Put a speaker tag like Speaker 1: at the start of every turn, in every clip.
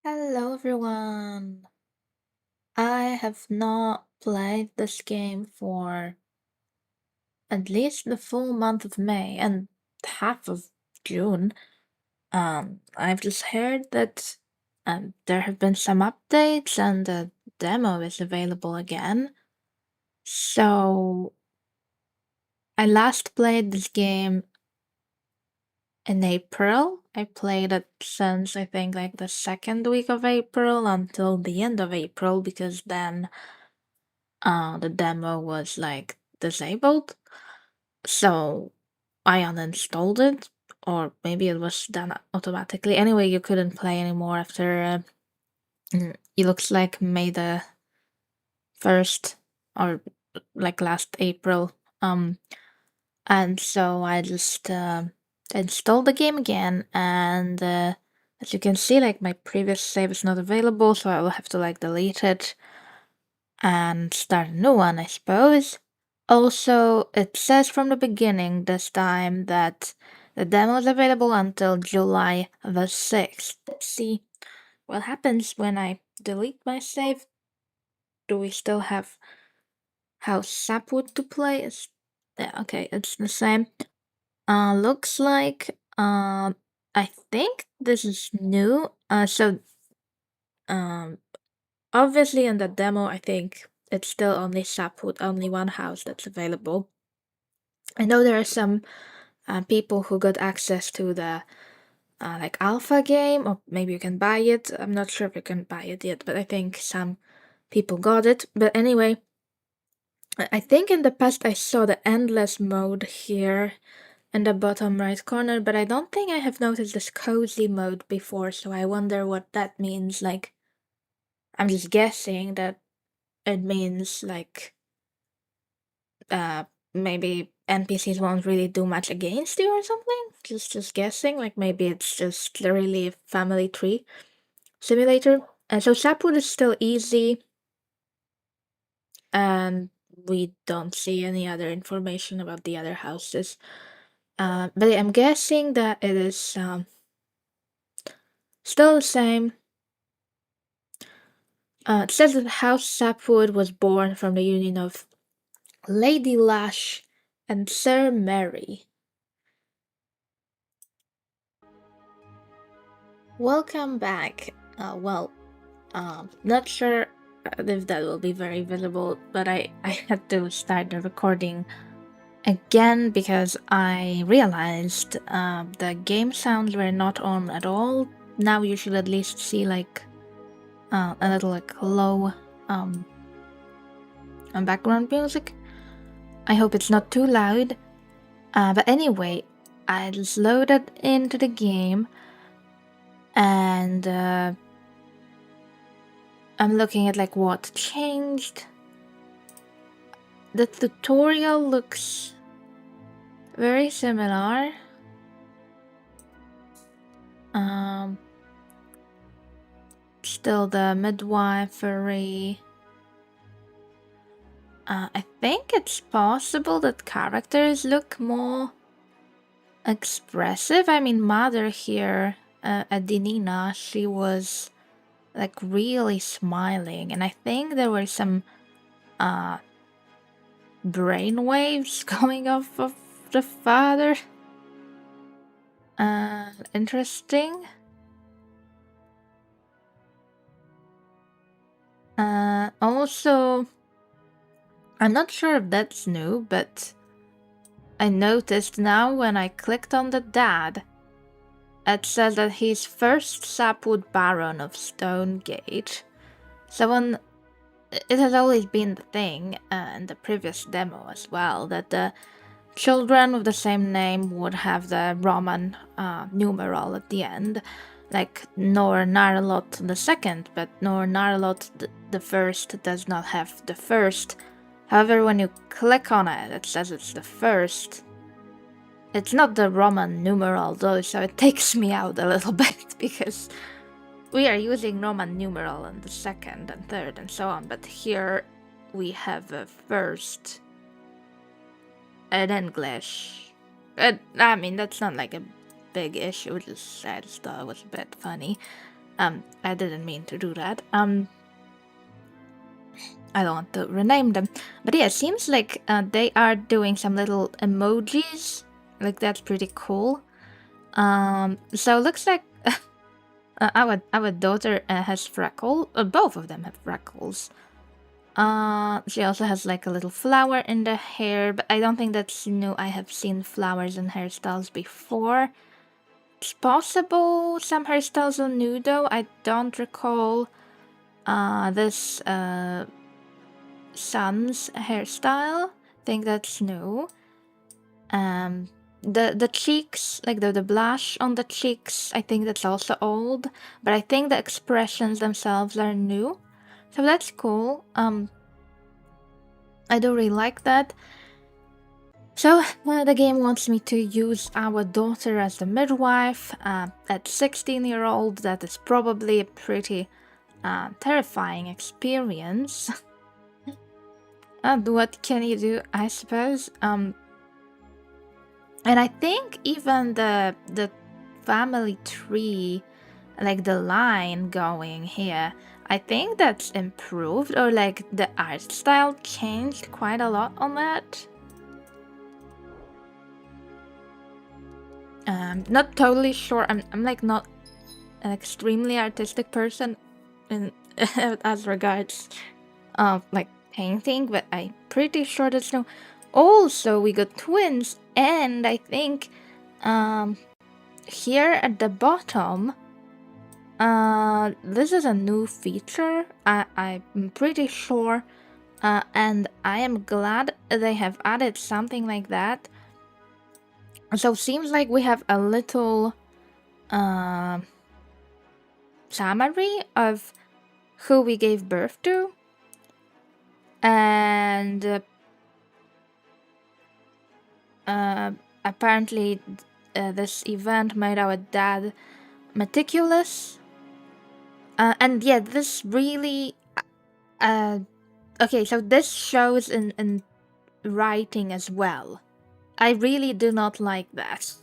Speaker 1: Hello everyone. I have not played this game for at least the full month of May and half of June. I've just heard that there have been some updates and the demo is available again. So I last played this game in April. I played it since I think like the second week of April until the end of April because then the demo was like disabled. So I uninstalled it, or maybe it was done automatically. Anyway, you couldn't play anymore after it looks like May the 1st or like last April. And so I just installed the game again, and as you can see, like my previous save is not available, so I will have to like delete it and start a new one, I suppose. Also, it says from the beginning this time that the demo is available until July the 6th. Let's see what happens when I delete my save. Do we still have House Sapwood to play? Yeah, okay, it's the same. Looks like I think this is new. Um Obviously in the demo I think it's still only Sapwood, only one house that's available. I know there are some people who got access to the like alpha game, or maybe you can buy it. I'm not sure if you can buy it yet, but I think some people got it. But anyway, I think in the past I saw the endless mode here in the bottom right corner, but I don't think I have noticed this cozy mode before, so I wonder what that means. Like, I'm just guessing that it means like uh maybe NPCs won't really do much against you or something. Just guessing. Like maybe it's just really family tree simulator. And so Sapwood is still easy, and we don't see any other information about the other houses. But I'm guessing that it is still the same. It says that House Sapwood was born from the union of Lady Lash and Sir Mary. Welcome back. Not sure if that will be very visible, but I had to start the recording again because I realized the game sounds were not on at all. Now you should at least see like a little like low background music. I hope it's not too loud. But anyway, I just loaded into the game and I'm looking at like what changed. The tutorial looks very similar. Um, Still the midwifery. I think it's possible that characters look more expressive. I mean, Mother here, Adenina, she was like really smiling, and I think there were some brain waves coming off of the father. Interesting. Also, I'm not sure if that's new, but I noticed now when I clicked on the dad, it says that he's first Sapwood Baron of Stonegate. So it has always been the thing, in the previous demo as well, that the children with the same name would have the Roman numeral at the end, like Nor Narlot the second, but Nor Narlot the first does not have the first. However, when you click on it, it says it's the first. It's not the Roman numeral though, so it takes me out a little bit because we are using Roman numeral in the second and third and so on, but here we have a first in English. I mean, that's not like a big issue, I just thought it was a bit funny. I didn't mean to do that. I don't want to rename them. But yeah, it seems like they are doing some little emojis. Like, that's pretty cool. So it looks like our daughter has freckles. Both of them have freckles. She also has like a little flower in the hair, but I don't think that's new. I have seen flowers and hairstyles before. It's possible some hairstyles are new though. I don't recall this son's hairstyle. I think that's new. The cheeks, like the blush on the cheeks, I think that's also old. But I think the expressions themselves are new. So that's cool. I do really like that. So the game wants me to use our daughter as the midwife. At 16-year-old, that is probably a pretty terrifying experience. And what can you do, I suppose? And I think even the family tree, like the line going here, I think that's improved, or like the art style changed quite a lot on that. Not totally sure. I'm like not an extremely artistic person in as regards like painting, but I'm pretty sure that's no. Also, we got twins, and I think here at the bottom, this is a new feature. I'm pretty sure, and I am glad they have added something like that. So seems like we have a little summary of who we gave birth to, and apparently this event made our dad meticulous, and yeah, this really okay, so this shows in writing as well. I really do not like that,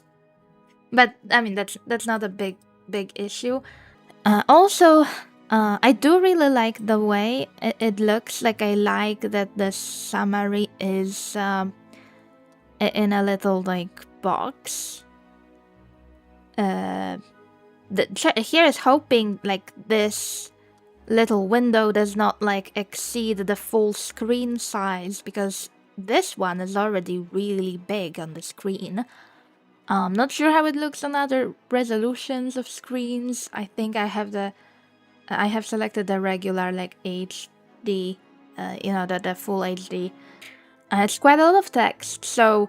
Speaker 1: but I mean that's not a big issue. Also, I do really like the way it looks. Like, I like that the summary is in a little like box. Here is hoping like this little window does not like exceed the full screen size, because this one is already really big on the screen. Not sure how it looks on other resolutions of screens. I think I have selected the regular like HD, the full HD. It's quite a lot of text, so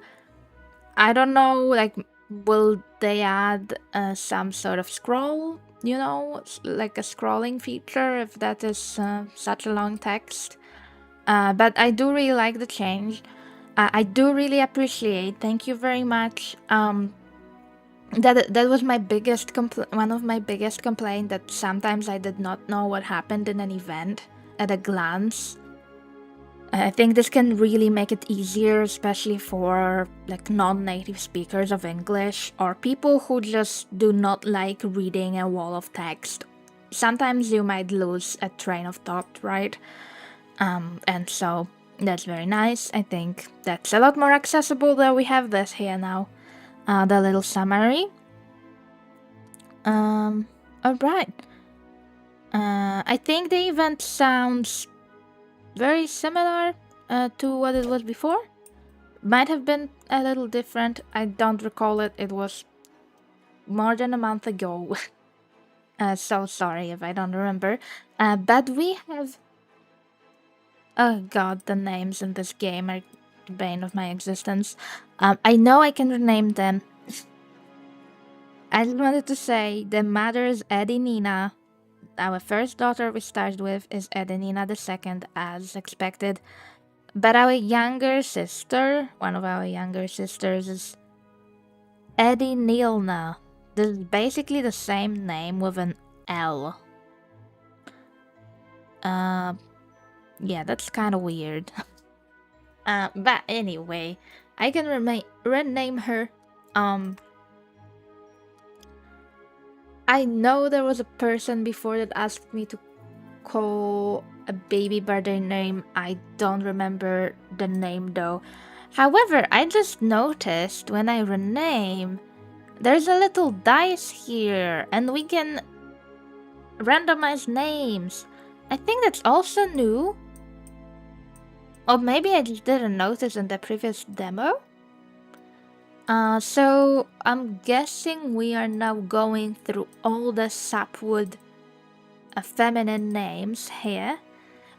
Speaker 1: I don't know, like, will they add some sort of scroll, like a scrolling feature if that is such a long text? But I do really like the change. I do really appreciate. Thank you very much. That was my biggest one of my biggest complaint, that sometimes I did not know what happened in an event at a glance. I think this can really make it easier, especially for like non-native speakers of English or people who just do not like reading a wall of text. Sometimes you might lose a train of thought, right? And so that's very nice. I think that's a lot more accessible that we have this here now. The little summary. Alright. I think the event sounds very similar to what it was before. Might have been a little different. I don't recall it. It was more than a month ago. So sorry if I don't remember. But we have... Oh god, the names in this game are the bane of my existence. I know I can rename them. I just wanted to say the mother is Edinina. Our first daughter we started with is Edinina II, as expected. But our younger sister, one of our younger sisters, is Edinilna. This is basically the same name with an L. Yeah, that's kind of weird. But anyway, I can rename her. I know there was a person before that asked me to call a baby by their name. I don't remember the name though. However, I just noticed when I rename, there's a little dice here, and we can randomize names. I think that's also new. Or maybe I just didn't notice in the previous demo. So I'm guessing we are now going through all the sapwood feminine names here.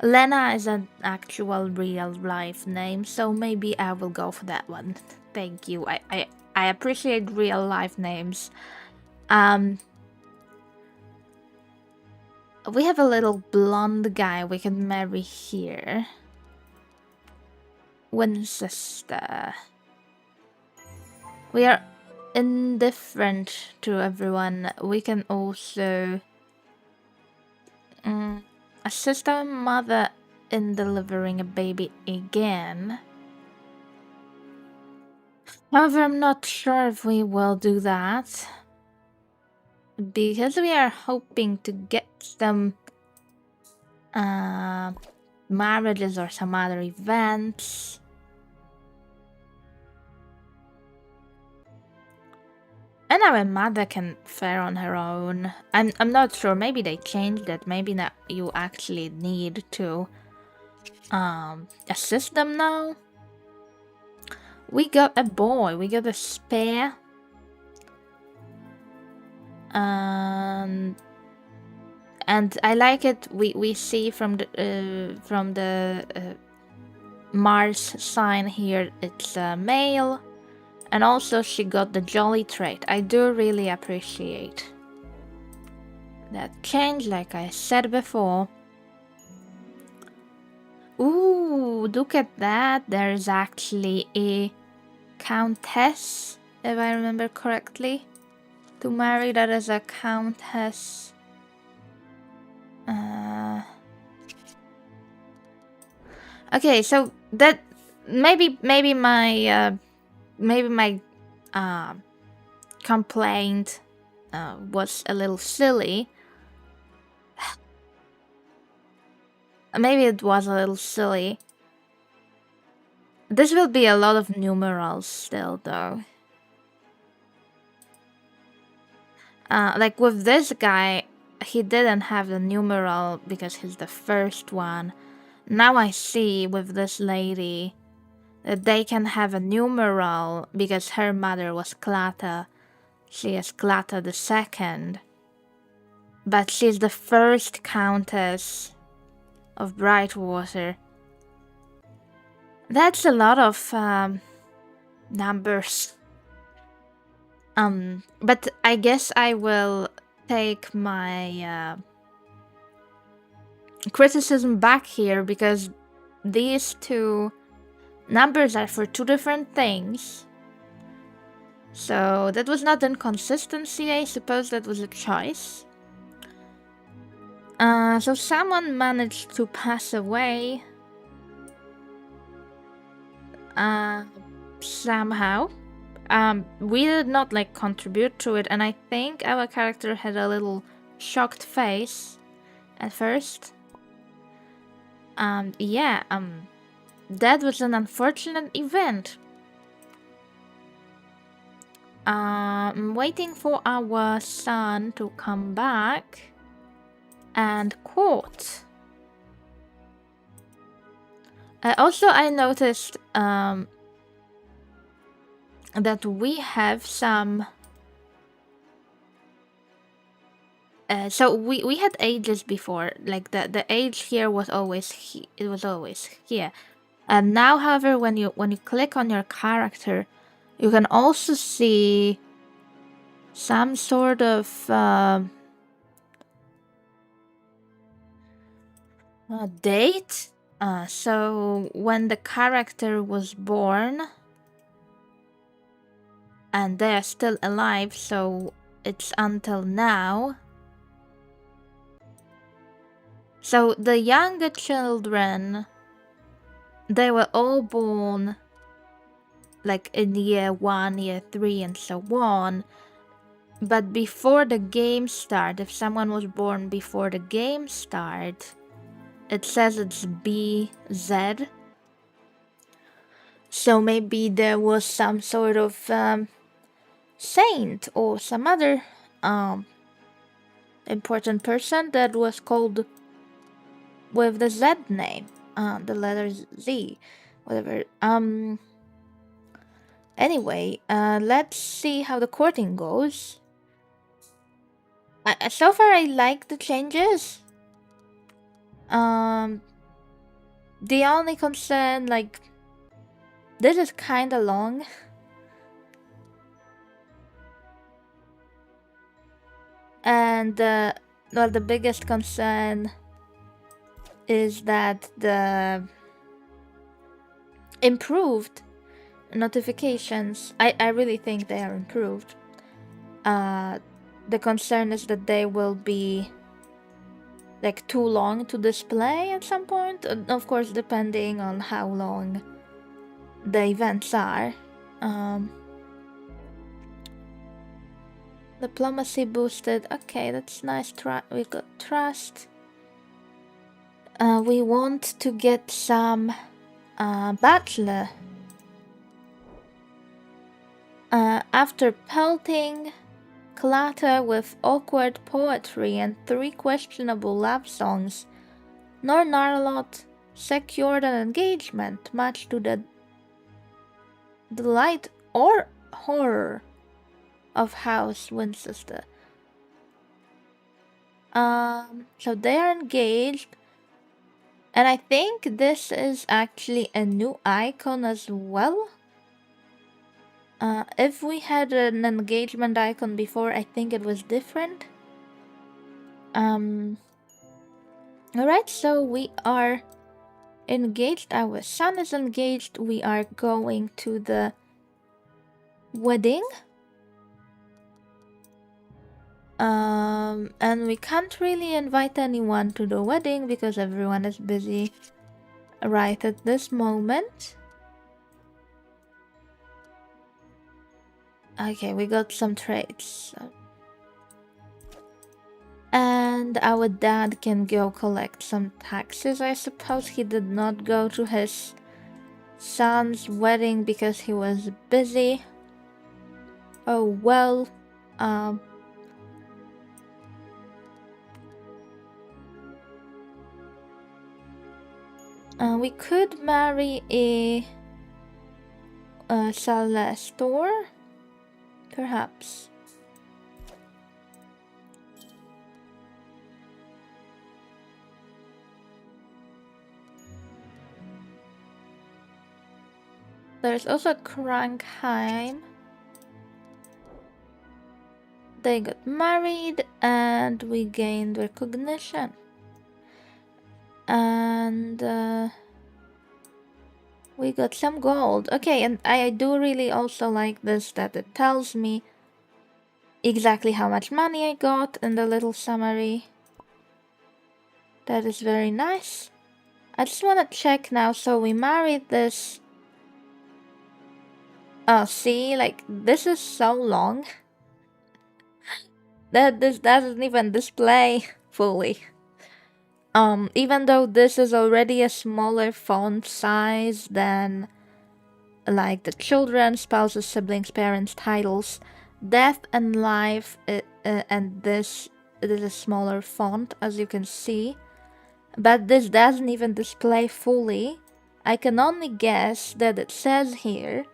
Speaker 1: Lena is an actual real life name, so maybe I will go for that one. Thank you. I appreciate real life names. We have a little blonde guy we can marry here. Winchester. We are indifferent to everyone. We can also assist our mother in delivering a baby again. However, I'm not sure if we will do that, because we are hoping to get some marriages or some other events. And our mother can fare on her own. I'm not sure. Maybe they changed it. Maybe that you actually need to assist them now. We got a boy. We got a spare. And I like it. We see from the Mars sign here, it's a male. And also she got the jolly trait. I do really appreciate that change, like I said before. Ooh, look at that. There's actually a countess, if I remember correctly. To marry, that is a countess. Okay, so that maybe my complaint was a little silly. Maybe it was a little silly. This will be a lot of numerals still, though. Like with this guy, he didn't have the numeral because he's the first one. Now I see with this lady that they can have a numeral because her mother was Clata. She is Clata the second. But she's the first countess of Brightwater. That's a lot of numbers. But I guess I will take my criticism back here, because these two numbers are for two different things. So that was not inconsistency, I suppose that was a choice. So someone managed to pass away. Somehow. We did not like contribute to it, and I think our character had a little shocked face at first. Yeah, that was an unfortunate event. I'm waiting for our son to come back and court. Also, I noticed that we have some. So we had ages before, like the age here was always here. And now, however, when you click on your character, you can also see some sort of date. So when the character was born, and they are still alive, so it's until now. So the younger children, they were all born like in year 1, year 3, and so on. But before the game start, if someone was born before the game start, it says it's BZ. So maybe there was some sort of saint or some other important person that was called with the Z name, the letter Z, whatever. Anyway, let's see how the courting goes. So far, I like the changes. The only concern, like, this is kind of long. And, well, the biggest concern is that the improved notifications, I really think they are improved. The concern is that they will be like too long to display at some point. Of course, depending on how long the events are. Diplomacy boosted. Okay, that's nice. We got trust. We want to get some bachelor. After pelting Clatter with awkward poetry and 3 questionable love songs, Narnarlot secured an engagement, much to the delight or horror of House Winchester. So they are engaged, and I think this is actually a new icon as well. If we had an engagement icon before, I think it was different. Alright, so we are engaged. Our son is engaged. We are going to the wedding. And we can't really invite anyone to the wedding because everyone is busy right at this moment. Okay, we got some trades. And our dad can go collect some taxes, I suppose. He did not go to his son's wedding because he was busy. Oh well. We could marry a Celestor, perhaps. There's also Krankheim. They got married and we gained recognition. And we got some gold. Okay, and I do really also like this, that it tells me exactly how much money I got in the little summary. That is very nice. I just want to check now. So we married this. Oh, see, like, this is so long that this doesn't even display fully. Even though this is already a smaller font size than like the children, spouses, siblings, parents, titles, death and life, and this, it is a smaller font, as you can see. But this doesn't even display fully. I can only guess that it says here,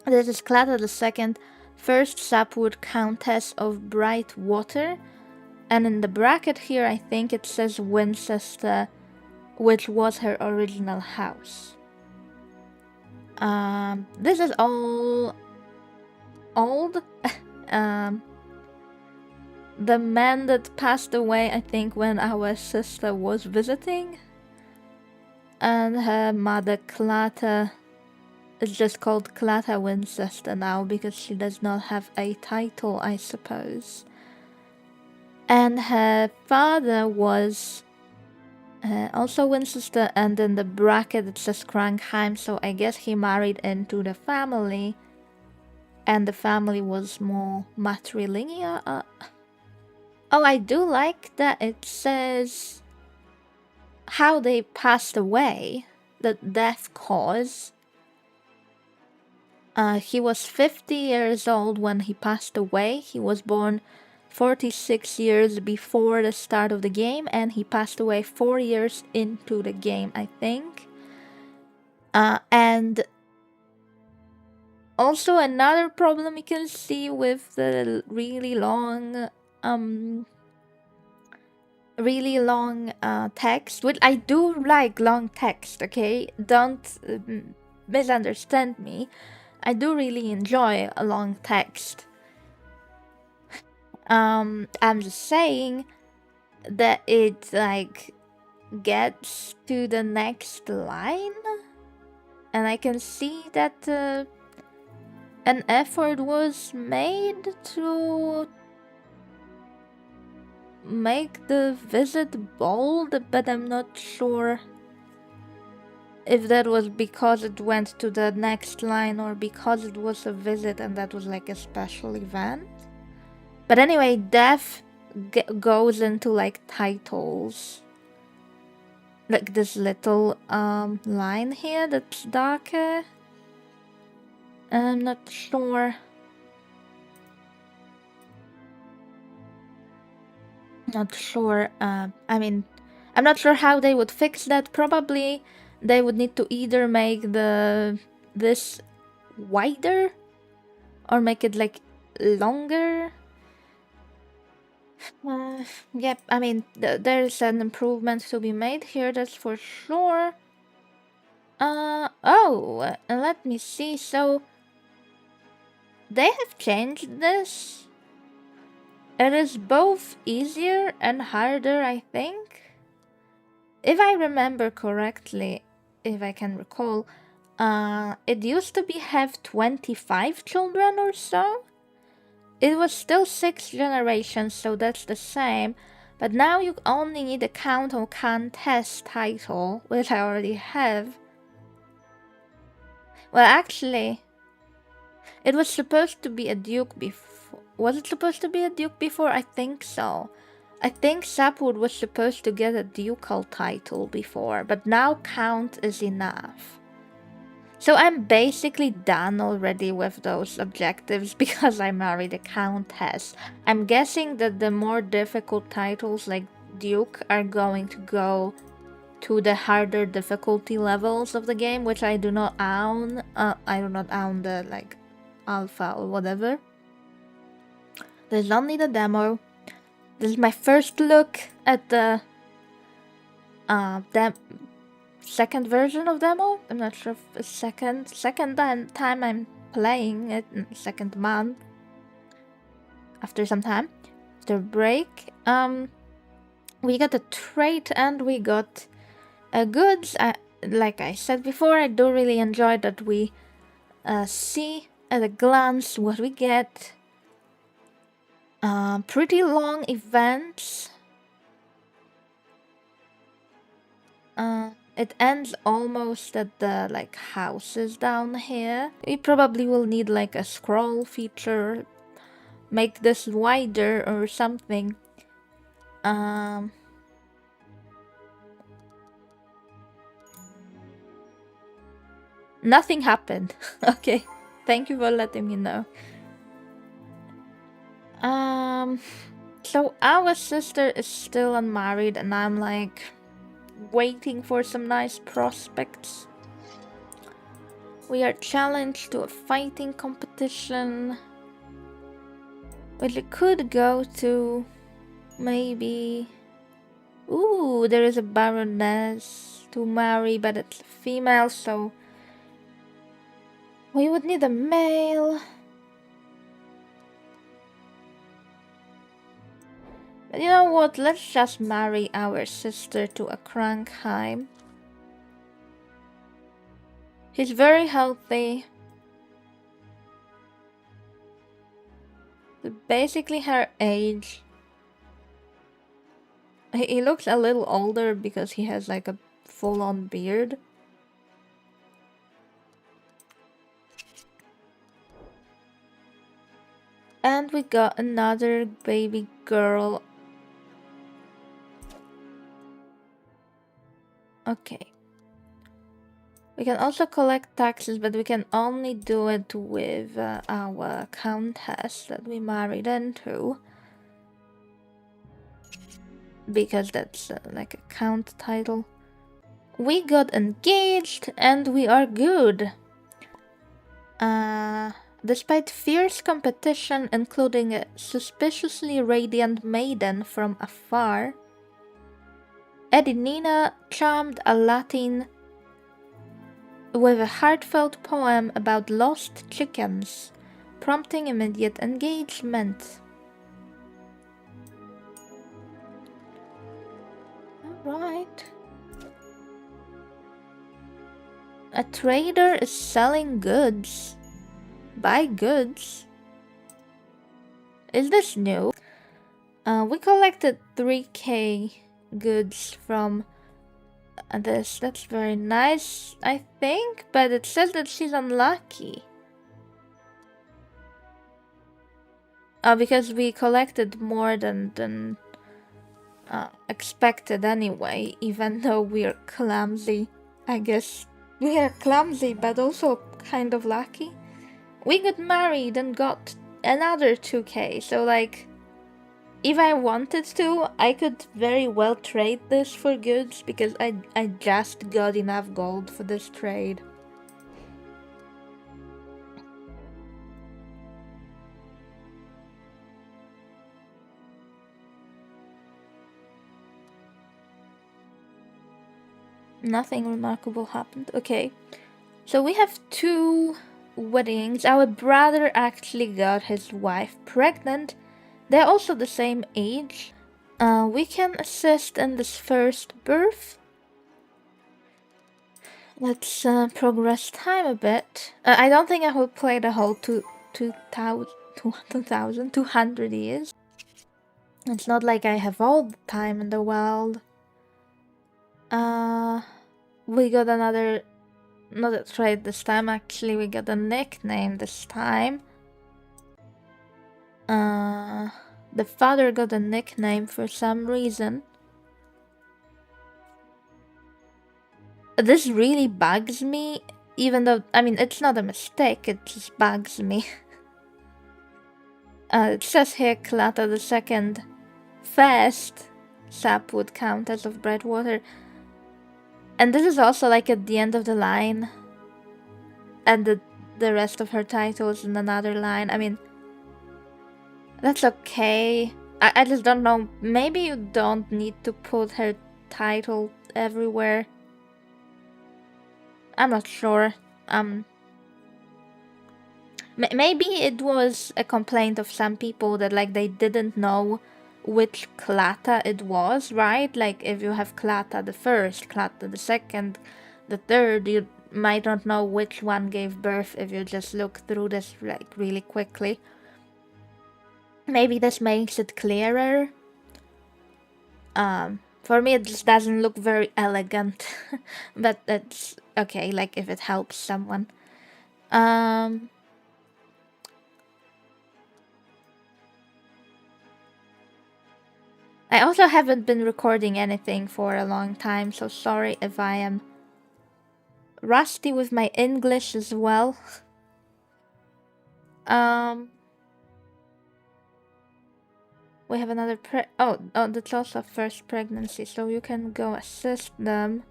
Speaker 1: this is Clatta II, first Sapwood Countess of Brightwater, and in the bracket here I think it says Winchester, which was her original house. This is all old. The man that passed away, I think, when our sister was visiting, and her mother Clatta is just called Clatta Winchester now because she does not have a title, I suppose. And her father was also Winchester, and in the bracket it says Krankheim, so I guess he married into the family. and the family was more matrilineal. Oh, I do like that it says how they passed away, the death cause. He was 50 years old when he passed away. He was born 46 years before the start of the game, and he passed away 4 years into the game, I think. And also another problem you can see with the really long text, which I do like long text, okay? Don't misunderstand me. I do really enjoy a long text. I'm just saying that it like gets to the next line, and I can see that an effort was made to make the visit bold, but I'm not sure if that was because it went to the next line or because it was a visit and that was like a special event. But anyway, death goes into like titles. Like this little line here that's darker. I'm not sure. Not sure. I mean, I'm not sure how they would fix that. Probably they would need to either make this wider or make it like longer. Yep, I mean, there's an improvement to be made here, that's for sure. Oh, let me see. So, they have changed this. It is both easier and harder, I think. If I remember correctly, if I can recall, it used to be have 25 children or so. It was still 6 generations, so that's the same. But now you only need a Count or Countess title, which I already have. Well, actually, it was supposed to be a Duke before. Was it supposed to be a Duke before? I think so. I think Sapwood was supposed to get a ducal title before, but now Count is enough. So I'm basically done already with those objectives because I married a Countess. I'm guessing that the more difficult titles like Duke are going to go to the harder difficulty levels of the game, which I do not own. I do not own the like alpha or whatever. There's only the demo. This is my first look at the second version of demo. I'm not sure if it's second time I'm playing it in second month. After some time, after break, we got a trait and we got goods. Like I said before, I do really enjoy that we see at a glance what we get. Pretty long events. It ends almost at the like houses down here. We probably will need like a scroll feature, make this wider or something. Nothing happened. Okay, thank you for letting me know. So our sister is still unmarried and I'm like waiting for some nice prospects. We are challenged to a fighting competition. Well, it could go to maybe... Ooh, there is a baroness to marry, but it's a female, so we would need a male. But you know what? Let's just marry our sister to a Krankheim. He's very healthy. Basically her age. He looks a little older because he has like a full-on beard. And we got another baby girl. Okay. We can also collect taxes, but we can only do it with our countess that we married into. Because that's like a count title. We got engaged and we are good. Despite fierce competition, including a suspiciously radiant maiden from afar, Edinina charmed a Latin with a heartfelt poem about lost chickens, prompting immediate engagement. Alright. A trader is selling goods. Buy goods. Is this new? We collected 3k goods from this. That's very nice, I think, but it says that she's unlucky. Because we collected more than expected anyway, even though we're clumsy. I guess we are clumsy, but also kind of lucky. We got married and got another 2k, so like, if I wanted to, I could very well trade this for goods, because I just got enough gold for this trade. Nothing remarkable happened. Okay. So we have 2 weddings. Our brother actually got his wife pregnant. They're also the same age. We can assist in this first birth. Let's progress time a bit. I don't think I will play the whole 2,200 years. It's not like I have all the time in the world. We got another, not a trade this time, actually we got a nickname this time. The father got a nickname for some reason. This really bugs me, even though, I mean, it's not a mistake, it just bugs me. It says here Clata II first sap would count as of Breadwater. And this is also like at the end of the line. And the rest of her titles in another line. I mean, that's okay. I just don't know. Maybe you don't need to put her title everywhere. I'm not sure. Maybe it was a complaint of some people that like they didn't know which Clata it was, right? Like if you have Clata the first, Clata the second, the third, you might not know which one gave birth if you just look through this like really quickly. Maybe this makes it clearer. For me it just doesn't look very elegant, but that's okay, like if it helps someone. I also haven't been recording anything for a long time, so sorry if I am rusty with my English as well. We have another oh, that's also first pregnancy, so you can go assist them.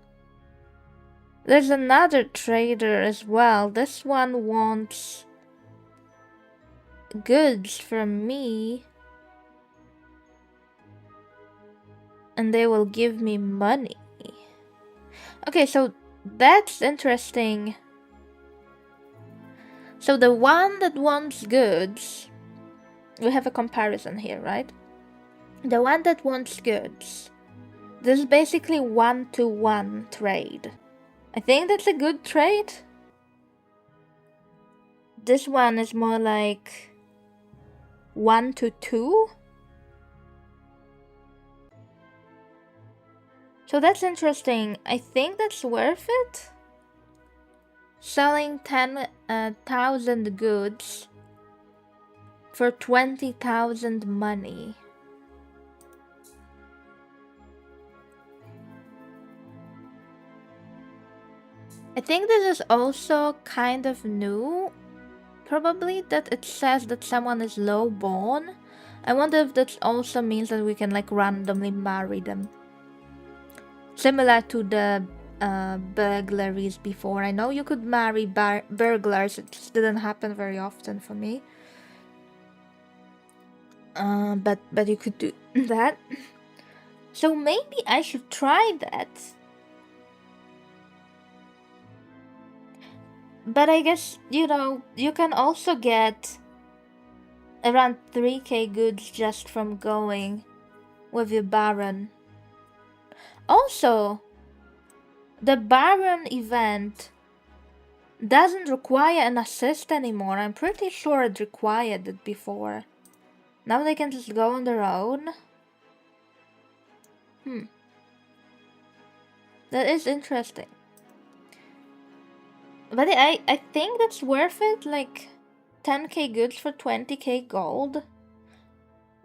Speaker 1: There's another trader as well. This one wants goods from me. And they will give me money. Okay, so that's interesting. So the one that wants goods, we have a comparison here, right? The one that wants goods, this is basically 1-to-1 trade. I think that's a good trade. This one is more like 1-to-2. So that's interesting. I think that's worth it. Selling 10,000 goods for 20,000 money. I think this is also kind of new, probably, that it says that someone is low-born. I wonder if that also means that we can like randomly marry them. Similar to the burglaries before. I know you could marry burglars, it just didn't happen very often for me. But you could do that. So maybe I should try that. But I guess, you know, you can also get around 3k goods just from going with your Baron. Also, the Baron event doesn't require an assist anymore. I'm pretty sure it required it before. Now they can just go on their own. That is interesting. But I think that's worth it, like 10k goods for 20k gold.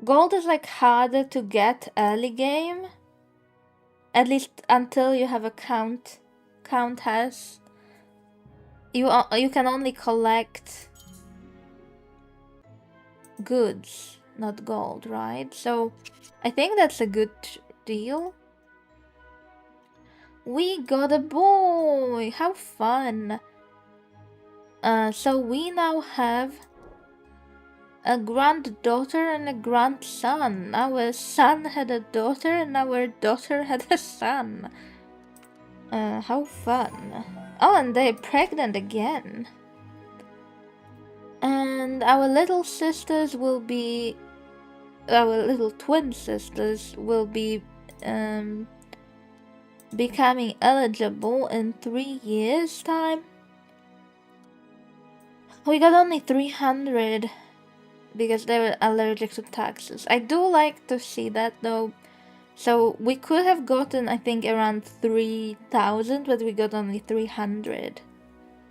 Speaker 1: Gold is like harder to get early game. At least until you have a countess. You can only collect goods, not gold, right? So I think that's a good deal. We got a boy! How fun! So we now have a granddaughter and a grandson. Our son had a daughter and our daughter had a son. How fun. Oh, and they're pregnant again. And our little sisters will be... Our little twin sisters will be becoming eligible in 3 years' time. We got only 300 because they were allergic to taxes. I do like to see that though. So we could have gotten, I think, around 3,000, but we got only 300.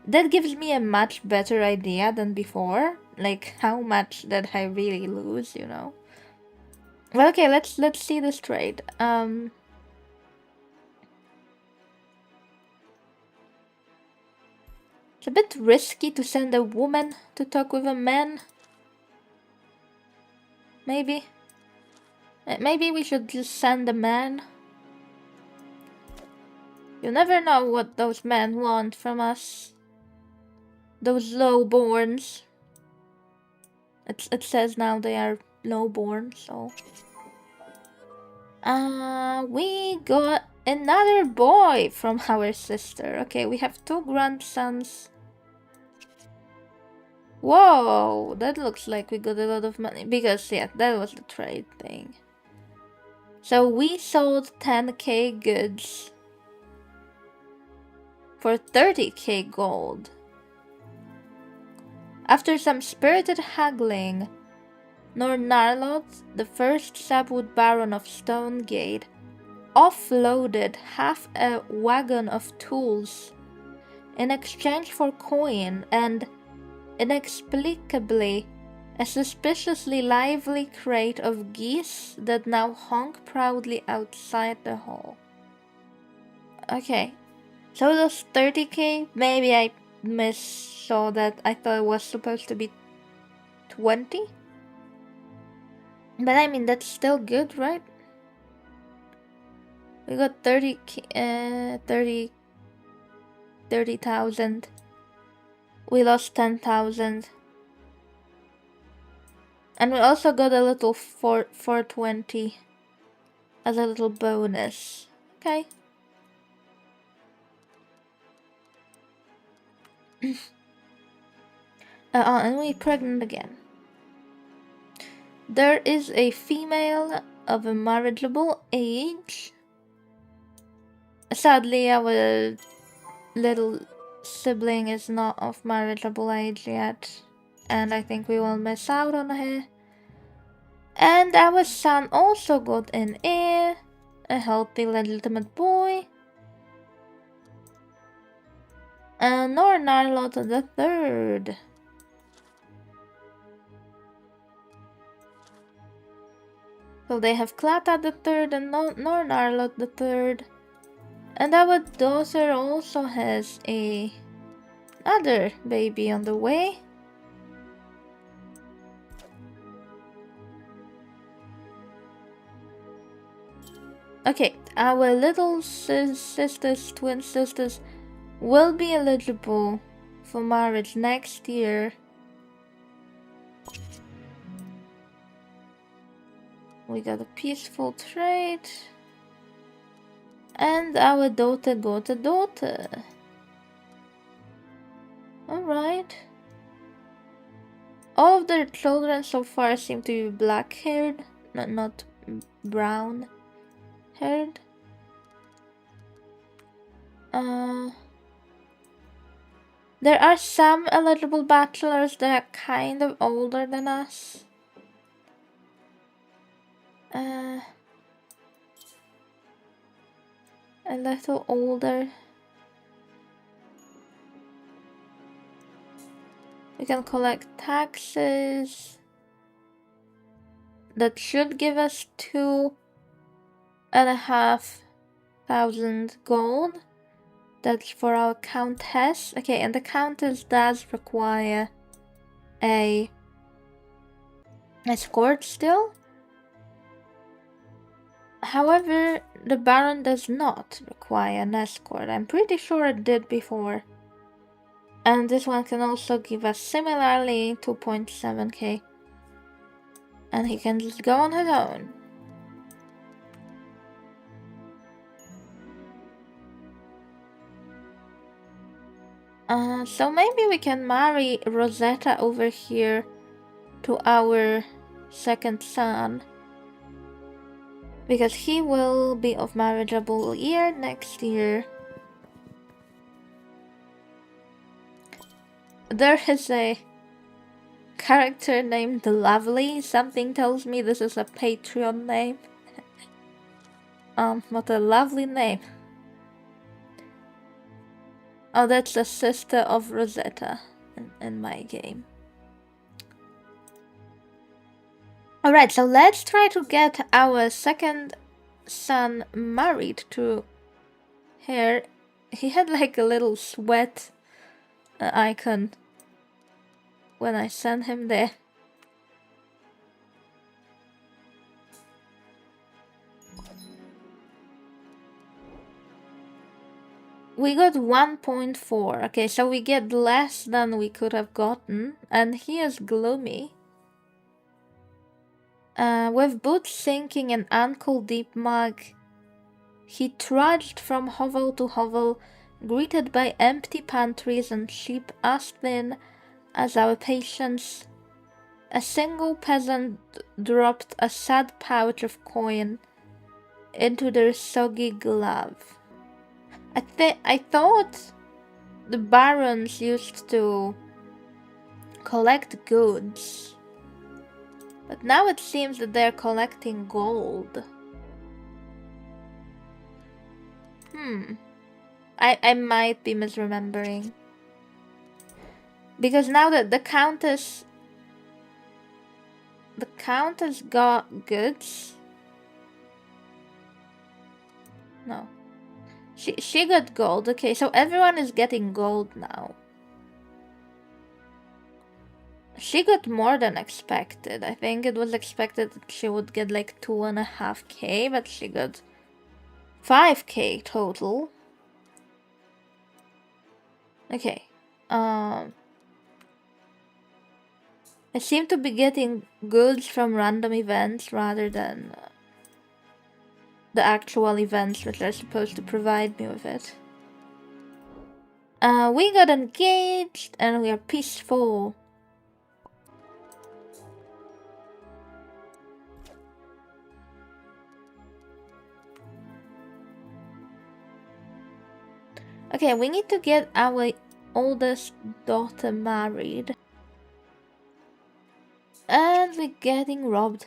Speaker 1: That gives me a much better idea than before. Like how much did I really lose, you know? Well, okay, let's see this trade. It's a bit risky to send a woman to talk with a man. Maybe we should just send a man. You never know what those men want from us. Those lowborns. It says now they are lowborn, so... We got another boy from our sister. Okay, we have 2 grandsons. Whoa, that looks like we got a lot of money. Because, yeah, that was the trade thing. So we sold 10k goods for 30k gold. After some spirited haggling, Nornarlot, the first Sabwood Baron of Stonegate, offloaded half a wagon of tools in exchange for coin and, inexplicably, a suspiciously lively crate of geese that now honk proudly outside the hall. Okay, so those 30k, maybe I missaw that. I thought it was supposed to be 20? But I mean, that's still good, right? We got 30,000. We lost 10,000. And we also got a little 420 as a little bonus. Okay. And we're pregnant again. There is a female of a marriageable age. Sadly, our little sibling is not of marriageable age yet, and I think we will miss out on her. And our son also got an heir, a healthy legitimate boy. And Nornarlot the third. So they have Klata the third and Nornarlot the third. And our daughter also has another baby on the way. Okay, our little sisters, twin sisters, will be eligible for marriage next year. We got a peaceful trade. And our daughter got a daughter. Alright. All of their children so far seem to be black-haired, not brown-haired. There are some eligible bachelors that are kind of older than us. A little older. We can collect taxes. That should give us 2,500 gold. That's for our countess. Okay, and the countess does require a escort still. However, the Baron does not require an escort. I'm pretty sure it did before. And this one can also give us similarly 2.7k. And he can just go on his own. So maybe we can marry Rosetta over here to our second son. Because he will be of marriageable year next year. There is a character named Lovely. Something tells me this is a Patreon name. What a lovely name. Oh, that's the sister of Rosetta in my game. Alright, so let's try to get our second son married to her. He had like a little sweat icon when I sent him there. We got 1.4. Okay, so we get less than we could have gotten. And he is gloomy. With boots sinking and ankle-deep mug, he trudged from hovel to hovel, greeted by empty pantries and sheep as thin as our patience. A single peasant dropped a sad pouch of coin into their soggy glove. I thought the barons used to collect goods. But now it seems that they're collecting gold. I might be misremembering. Because now that the Countess got goods. No. She got gold. Okay, so everyone is getting gold now. She got more than expected. I think it was expected that she would get like 2.5k, but she got 5k total. Okay. I seem to be getting goods from random events rather than the actual events which are supposed to provide me with it. We got engaged and we are peaceful. Okay, we need to get our oldest daughter married. And we're getting robbed.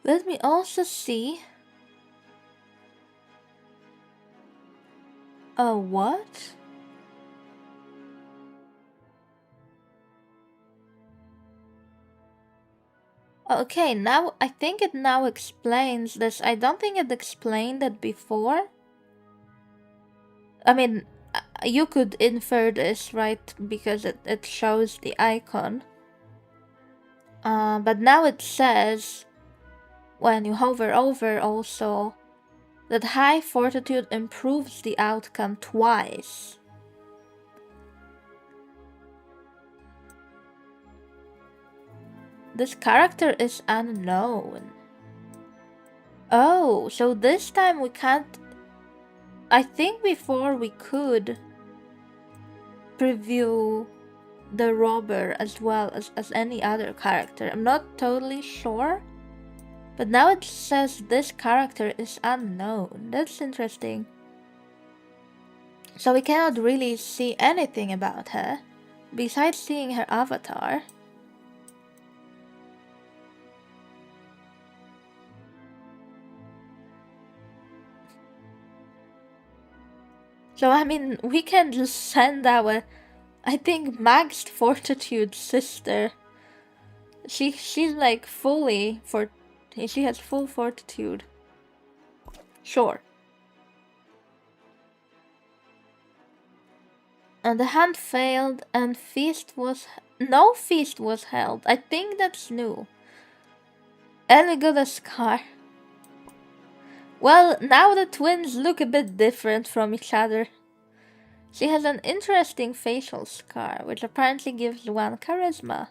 Speaker 1: Let me also see. What? Okay, now I think it now explains this. I don't think it explained it before. I mean, you could infer this, right? Because it shows the icon. But now it says, when you hover over also, that high fortitude improves the outcome twice. This character is unknown. Oh, so this time we can't... I think before we could preview the robber as well as any other character. I'm not totally sure. But now it says this character is unknown. That's interesting. So we cannot really see anything about her, besides seeing her avatar. So I mean, we can just send our, I think, maxed fortitude sister. She's like fully for, she has full fortitude. Sure. And the hunt failed, and no feast was held. I think that's new. And we got a scar. Well, now the twins look a bit different from each other. She has an interesting facial scar, which apparently gives one charisma.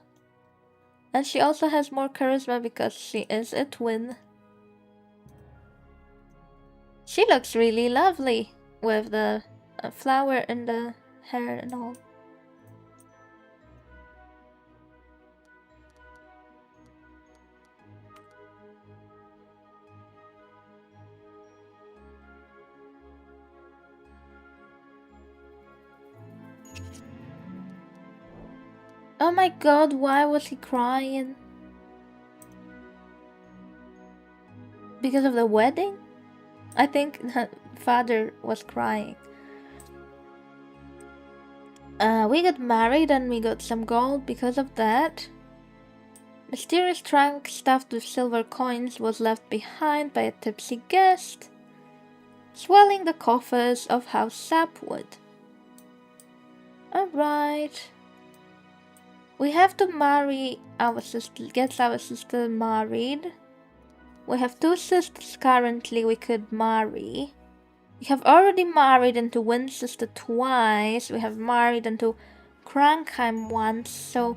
Speaker 1: And she also has more charisma because she is a twin. She looks really lovely with the flower in the hair and all. Oh my god, why was he crying? Because of the wedding? I think her father was crying. We got married and we got some gold because of that. Mysterious trunk stuffed with silver coins was left behind by a tipsy guest, swelling the coffers of House Sapwood. Alright. We have to marry our sister, get our sister married. We have 2 sisters currently we could marry. We have already married into Winchester twice. We have married into Crankheim once, so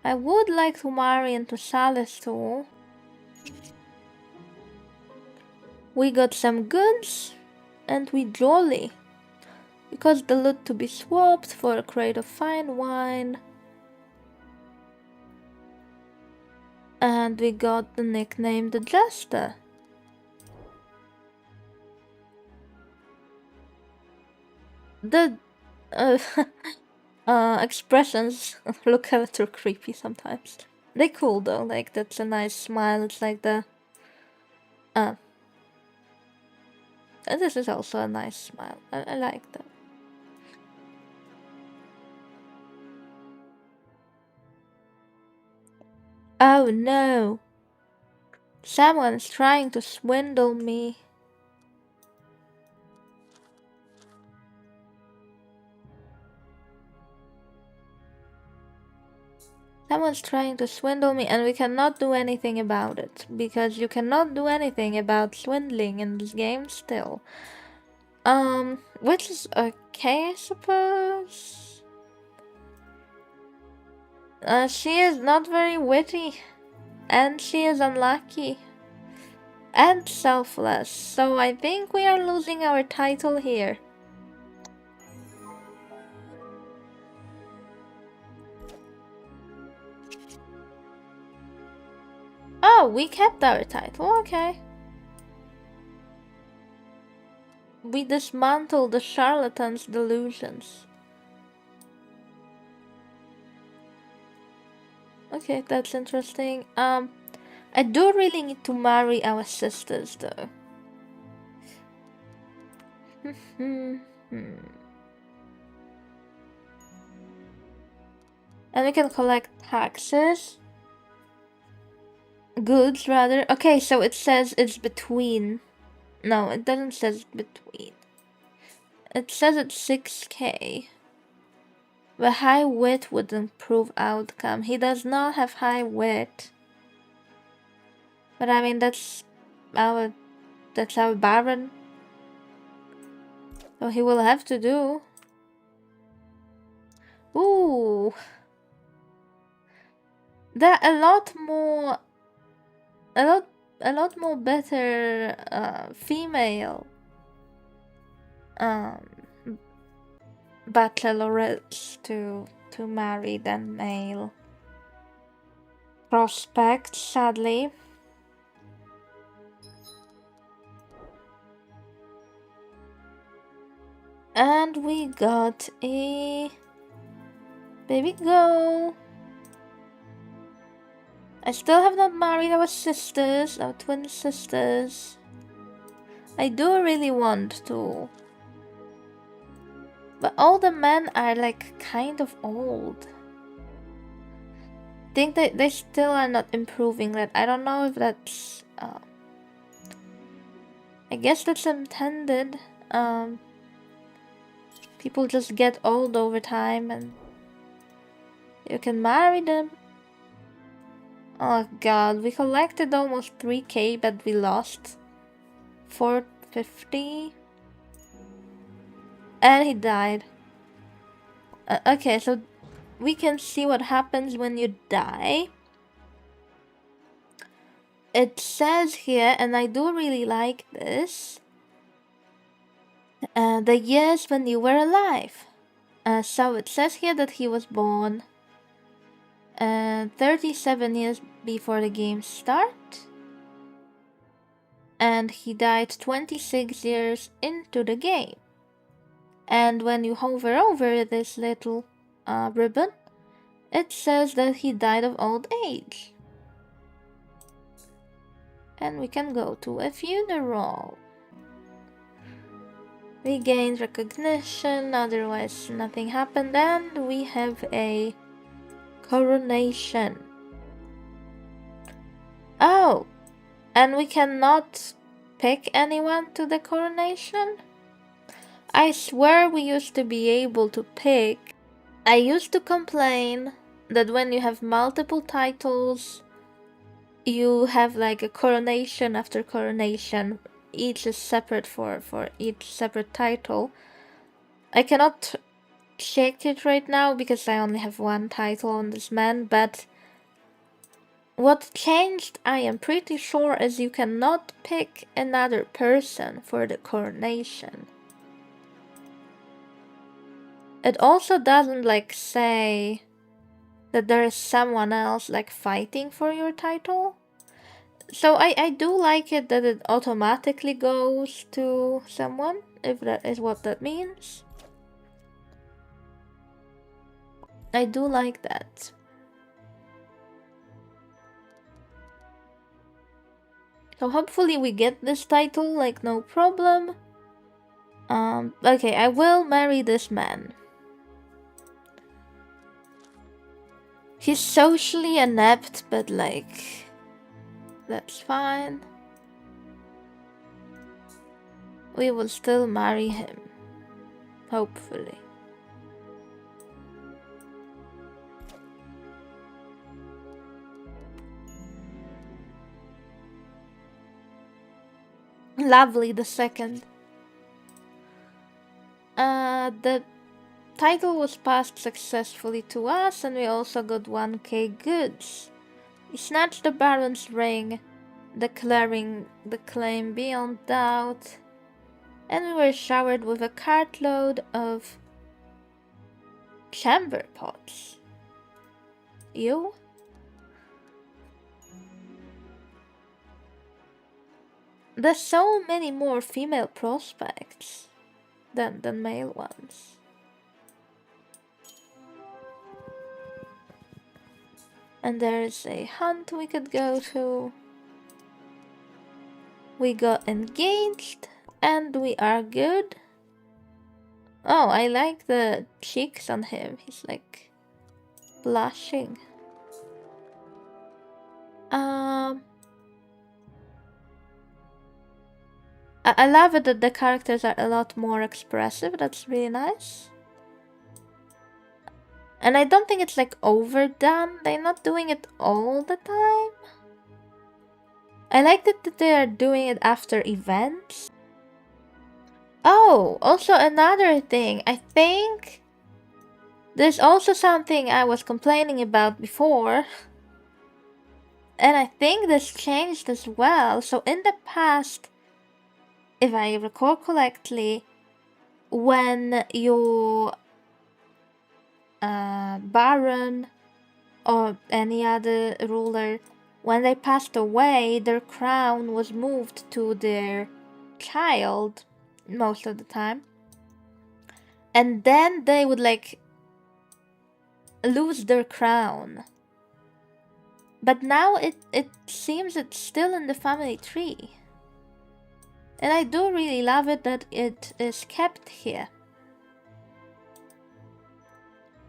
Speaker 1: I would like to marry into Salistool. We got some goods, and we jolly. Because the loot to be swapped for a crate of fine wine. And we got the nickname the Jester. The expressions look a little creepy sometimes. They cool though, like that's a nice smile. It's like the and this is also a nice smile. I like that. Oh no! Someone's trying to swindle me. Someone's trying to swindle me and we cannot do anything about it. Because you cannot do anything about swindling in this game still. Which is okay, I suppose. She is not very witty. And she is unlucky. And selfless. So I think we are losing our title here. Oh, we kept our title, okay. We dismantled the charlatan's delusions. Okay, that's interesting. I do really need to marry our sisters, though. And we can collect taxes. goods rather. Okay, so it says it's between. No, it doesn't says between. It says it's 6k. But high wit would improve outcome. He does not have high wit. But I mean that's our Baron. So he will have to do. Ooh. There are a lot more better female um bachelorettes to marry than male prospects, sadly. And we got a baby girl. I still have not married our sisters, our twin sisters. I do really want to. But all the men are like kind of old. I think they still are not improving that. I don't know if that's I guess that's intended. People just get old over time and you can marry them. Oh god, we collected almost 3k but we lost 450. And he died. Okay, so we can see what happens when you die. It says here, and I do really like this, the years when you were alive. So it says here that he was born 37 years before the game start. And he died 26 years into the game. And when you hover over this little ribbon, it says that he died of old age. And we can go to a funeral. We gained recognition, otherwise nothing happened, and we have a coronation. Oh, and we cannot pick anyone to the coronation? I swear we used to be able to pick. I used to complain that when you have multiple titles, you have like a coronation after coronation. Each is separate for each separate title. I cannot check it right now because I only have one title on this man, but what changed, I am pretty sure, is you cannot pick another person for the coronation. It also doesn't like say that there is someone else like fighting for your title. So I do like it that it automatically goes to someone, if that is what that means. I do like that. So hopefully we get this title, like no problem. Okay, I will marry this man. He's socially inept, but like, that's fine. We will still marry him. Hopefully. Lovely the second. The title was passed successfully to us, and we also got 1k goods. We snatched the Baron's ring, declaring the claim beyond doubt, and we were showered with a cartload of chamber pots. You? There's so many more female prospects than male ones. And there is a hunt we could go to. We got engaged and we are good. Oh, I like the cheeks on him. He's like blushing. I love it that the characters are a lot more expressive. That's really nice. And I don't think it's like overdone. They're not doing it all the time. I like that they are doing it after events. Oh, also another thing. I think there's also something I was complaining about before. And I think this changed as well. So in the past, if I recall correctly, when your baron or any other ruler, when they passed away, their crown was moved to their child most of the time. And then they would like lose their crown. But now it seems it's still in the family tree. And I do really love it that it is kept here.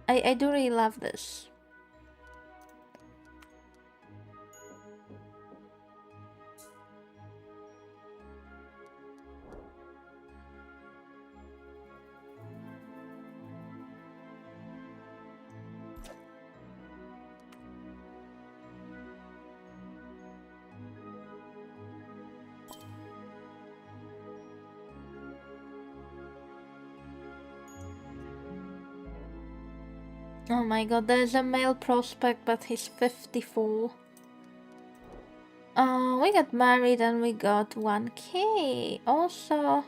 Speaker 1: I do really love this. Oh my god, there's a male prospect, but he's 54. We got married and we got 1K. Also,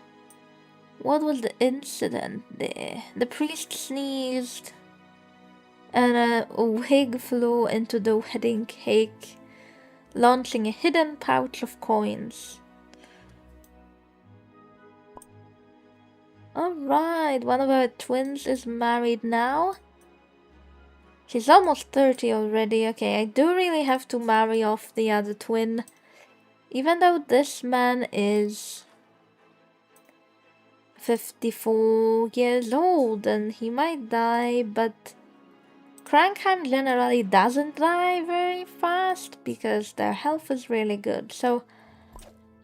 Speaker 1: what was the incident there? The priest sneezed and a wig flew into the wedding cake, launching a hidden pouch of coins. Alright, one of our twins is married now. She's almost 30 already. Okay, I do really have to marry off the other twin. Even though this man is 54 years old and he might die, but Crankheim generally doesn't die very fast because their health is really good. So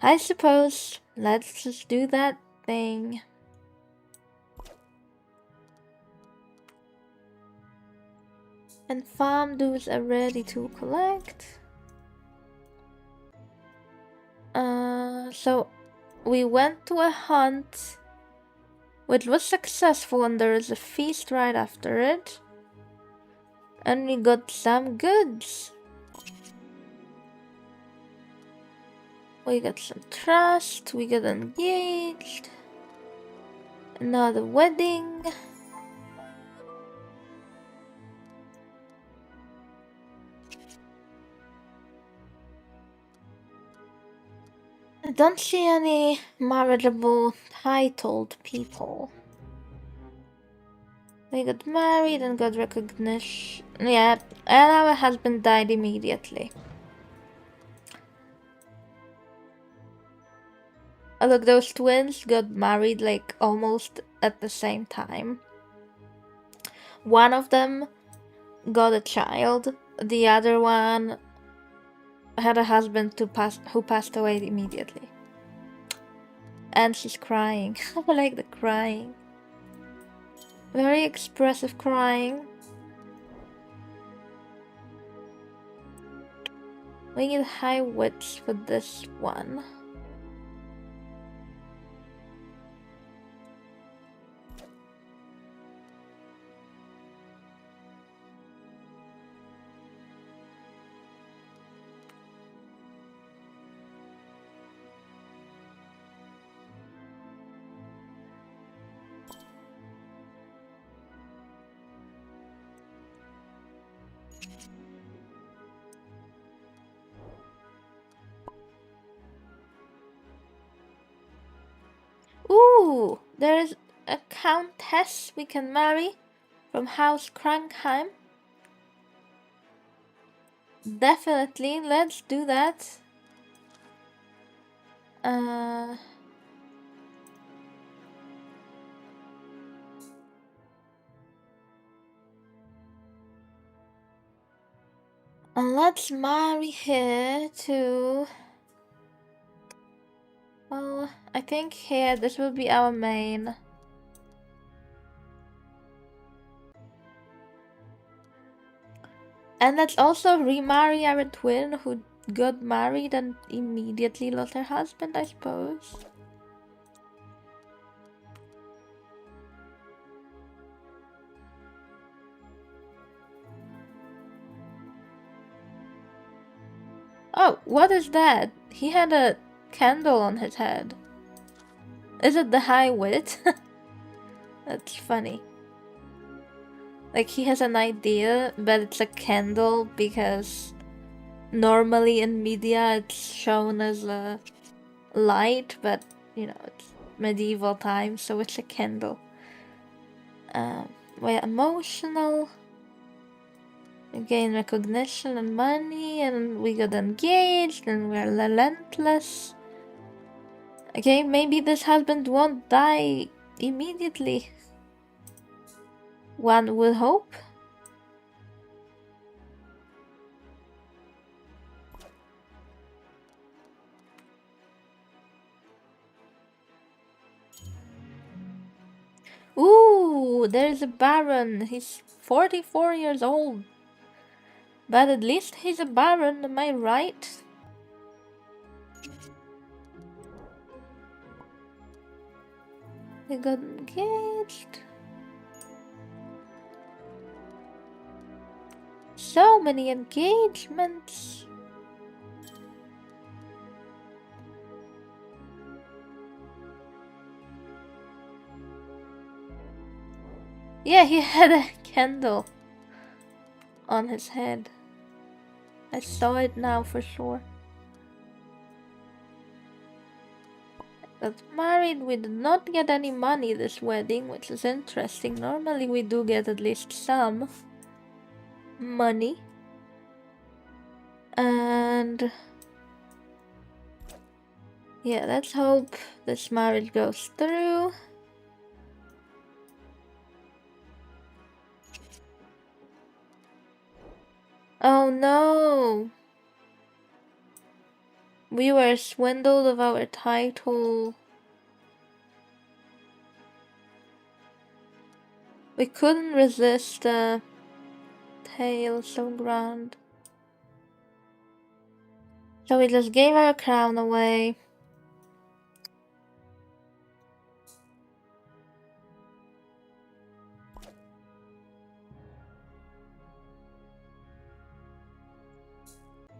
Speaker 1: I suppose let's just do that thing. And farm dues are ready to collect. So we went to a hunt, which was successful, and there is a feast right after it. And we got some goods. We got some trust, we got engaged. Another wedding. I don't see any marriageable titled people. They got married and got recognition. Yeah, and our husband died immediately. Oh, look, those twins got married like almost at the same time. One of them got a child, the other one had a husband who passed away immediately. And she's crying. I like the crying. Very expressive crying. We need high wits for this one. Ooh, there is a countess we can marry from House Krankheim. Definitely, let's do that. And let's marry her to Well, I think here this will be our main. And let's also remarry our twin who got married and immediately lost her husband, I suppose. Oh, what is that? He had a candle on his head. Is it the high wit? That's funny. Like, he has an idea, but it's a candle because normally in media it's shown as a light, but you know, it's medieval times, so it's a candle. We're emotional. We gain recognition and money, and we got engaged, and we're relentless. Okay, maybe this husband won't die immediately. One would hope. Ooh, there's a baron. He's 44 years old. But at least he's a baron, am I right? We got engaged. So many engagements. Yeah, he had a candle on his head. I saw it now for sure. Got married, we did not get any money this wedding, which is interesting. Normally we do get at least some money. And yeah, let's hope this marriage goes through. Oh no! We were swindled of our title. We couldn't resist a tale so grand. So we just gave our crown away.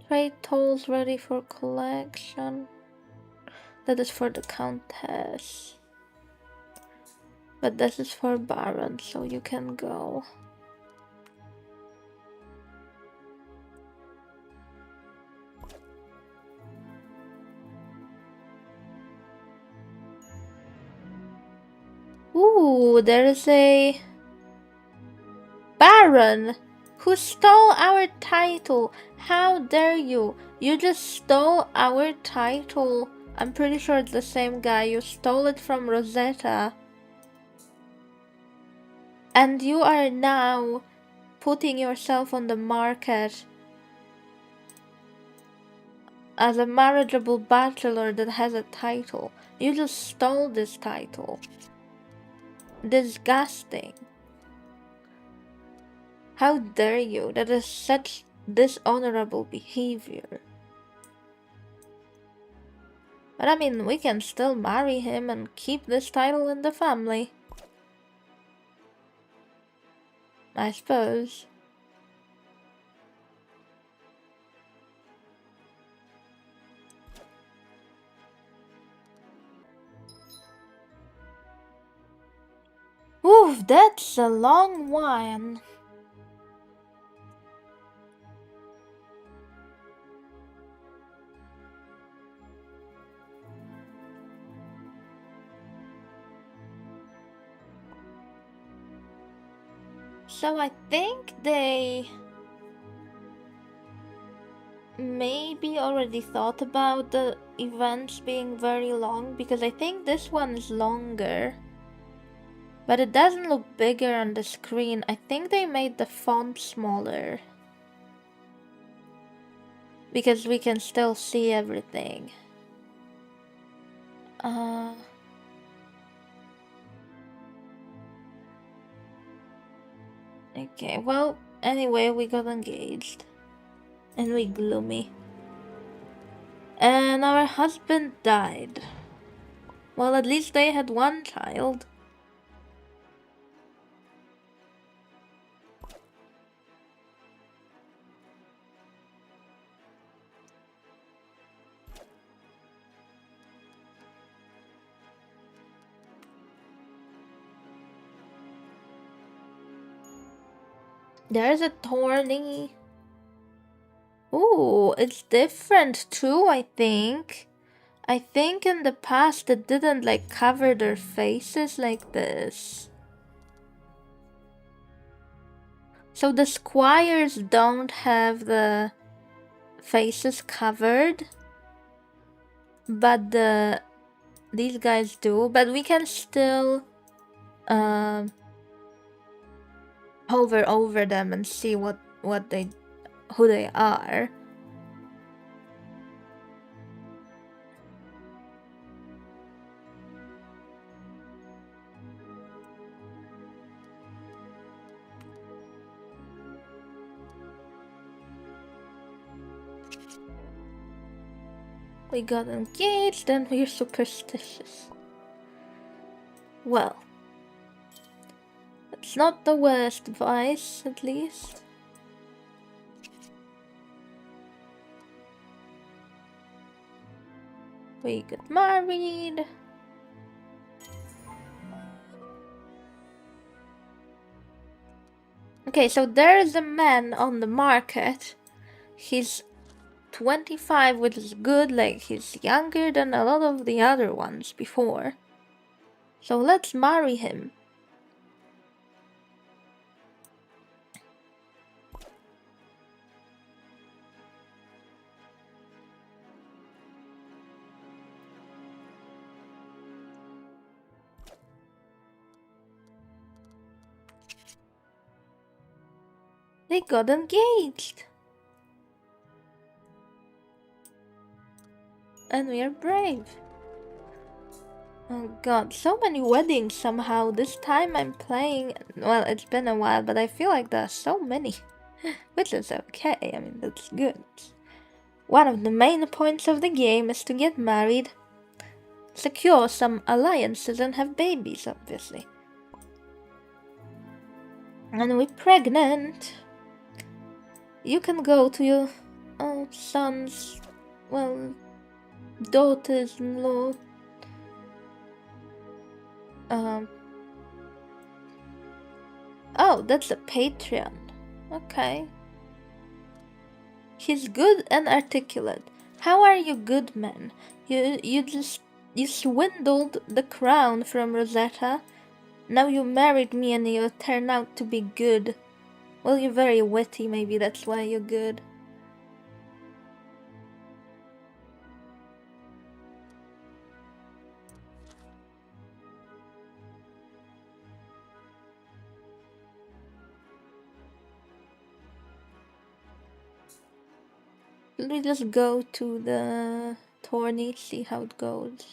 Speaker 1: Trade tolls ready for collection. That is for the countess. But this is for baron, so you can go. Ooh, there is a baron who stole our title. How dare you? You just stole our title. I'm pretty sure it's the same guy. You stole it from Rosetta. And you are now putting yourself on the market as a marriageable bachelor that has a title. You just stole this title. Disgusting. How dare you? That is such dishonorable behavior. But I mean, we can still marry him and keep this title in the family. I suppose. Oof, that's a long one. So I think they maybe already thought about the events being very long, because I think this one is longer. But it doesn't look bigger on the screen. I think they made the font smaller, because we can still see everything. Uh, okay, well, anyway, we got engaged. And we gloomy. And our husband died. Well, at least they had one child. There's a tourney. Ooh, it's different too, I think. I think in the past it didn't like cover their faces like this. So the squires don't have the faces covered, but these guys do. But we can still hover over them and see who they are. We got engaged and we're superstitious. Well, it's not the worst vice, at least. We got married. Okay, so there is a man on the market. He's 25, which is good, like he's younger than a lot of the other ones before. So let's marry him. They got engaged. And we are brave. Oh god, so many weddings somehow. This time I'm playing, well, it's been a while, but I feel like there's so many. Which is okay, I mean, that's good. One of the main points of the game is to get married, secure some alliances, and have babies, obviously. And we're pregnant. You can go to your son's, well, daughters-in-law. Oh, that's a Patreon. Okay. He's good and articulate. How are you good, man? You swindled the crown from Rosetta. Now you married me and you turn out to be good. Well, you're very witty, maybe that's why you're good. Let me just go to the tourney, see how it goes.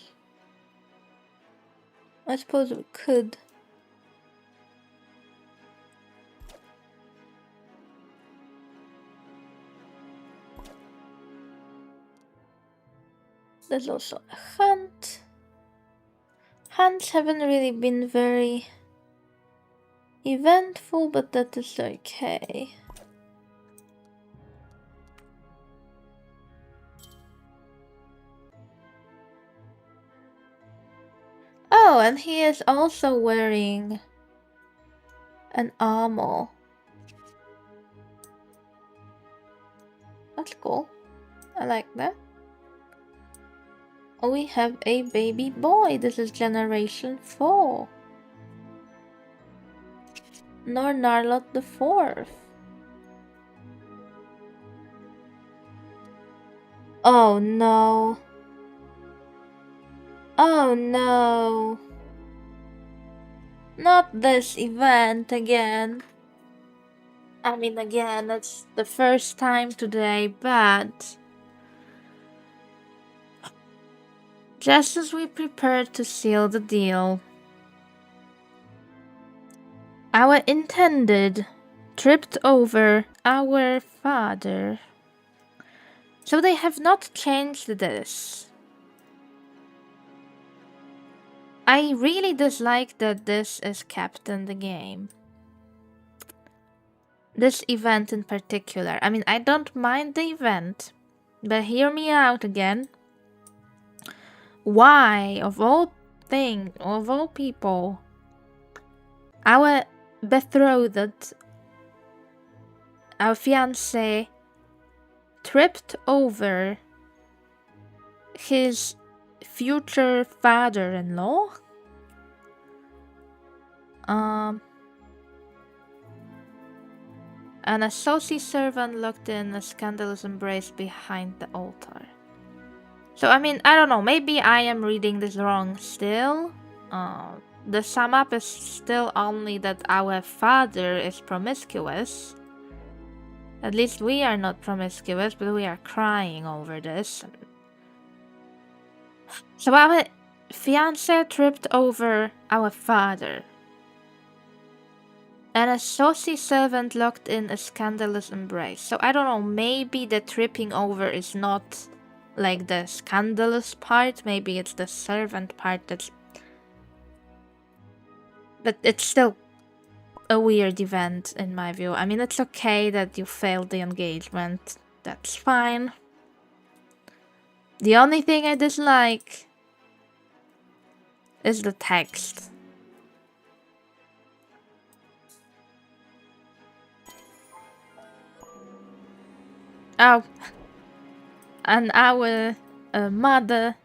Speaker 1: I suppose we could. There's also a hunt. Hunts haven't really been very eventful, but that is okay. Oh, and he is also wearing an armor. That's cool. I like that. Oh, we have a baby boy. This is generation 4. Nor Narlot the 4th. Oh no. Oh no. Not this event again. I mean, again, it's the first time today, but Just as we prepared to seal the deal, our intended tripped over our father. So they have not changed this. I really dislike that this is kept in the game. This event in particular. I mean, I don't mind the event, but hear me out again. Why, of all people, our betrothed, our fiancé, tripped over his future father-in-law? An associate servant looked in a scandalous embrace behind the altar. So, I mean, I don't know, maybe I am reading this wrong still. The sum up is still only that our father is promiscuous. At least we are not promiscuous, but we are crying over this. So our fiancé tripped over our father. An associate servant locked in a scandalous embrace. So I don't know, maybe the tripping over is not like the scandalous part. Maybe it's the servant part that's... But it's still a weird event in my view. I mean, it's okay that you failed the engagement. That's fine. The only thing I dislike is the text. Oh, and our mother,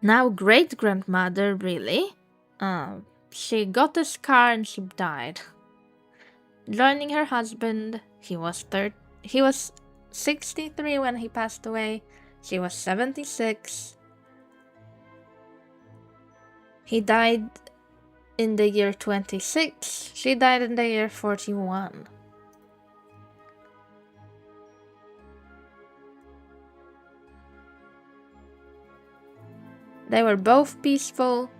Speaker 1: now great-grandmother, really, she got a scar and she died. Joining her husband, he was 63 when he passed away. She was 76. He died in the year 26. She died in the year 41. They were both peaceful.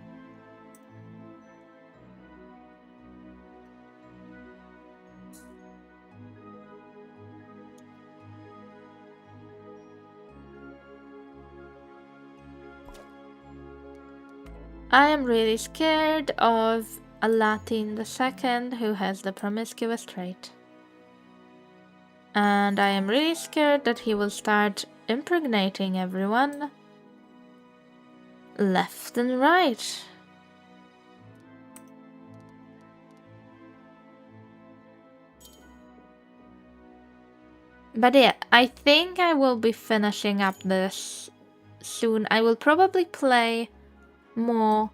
Speaker 1: I am really scared of Aladdin II, who has the promiscuous trait. And I am really scared that he will start impregnating everyone left and right. But yeah, I think I will be finishing up this soon. I will probably play more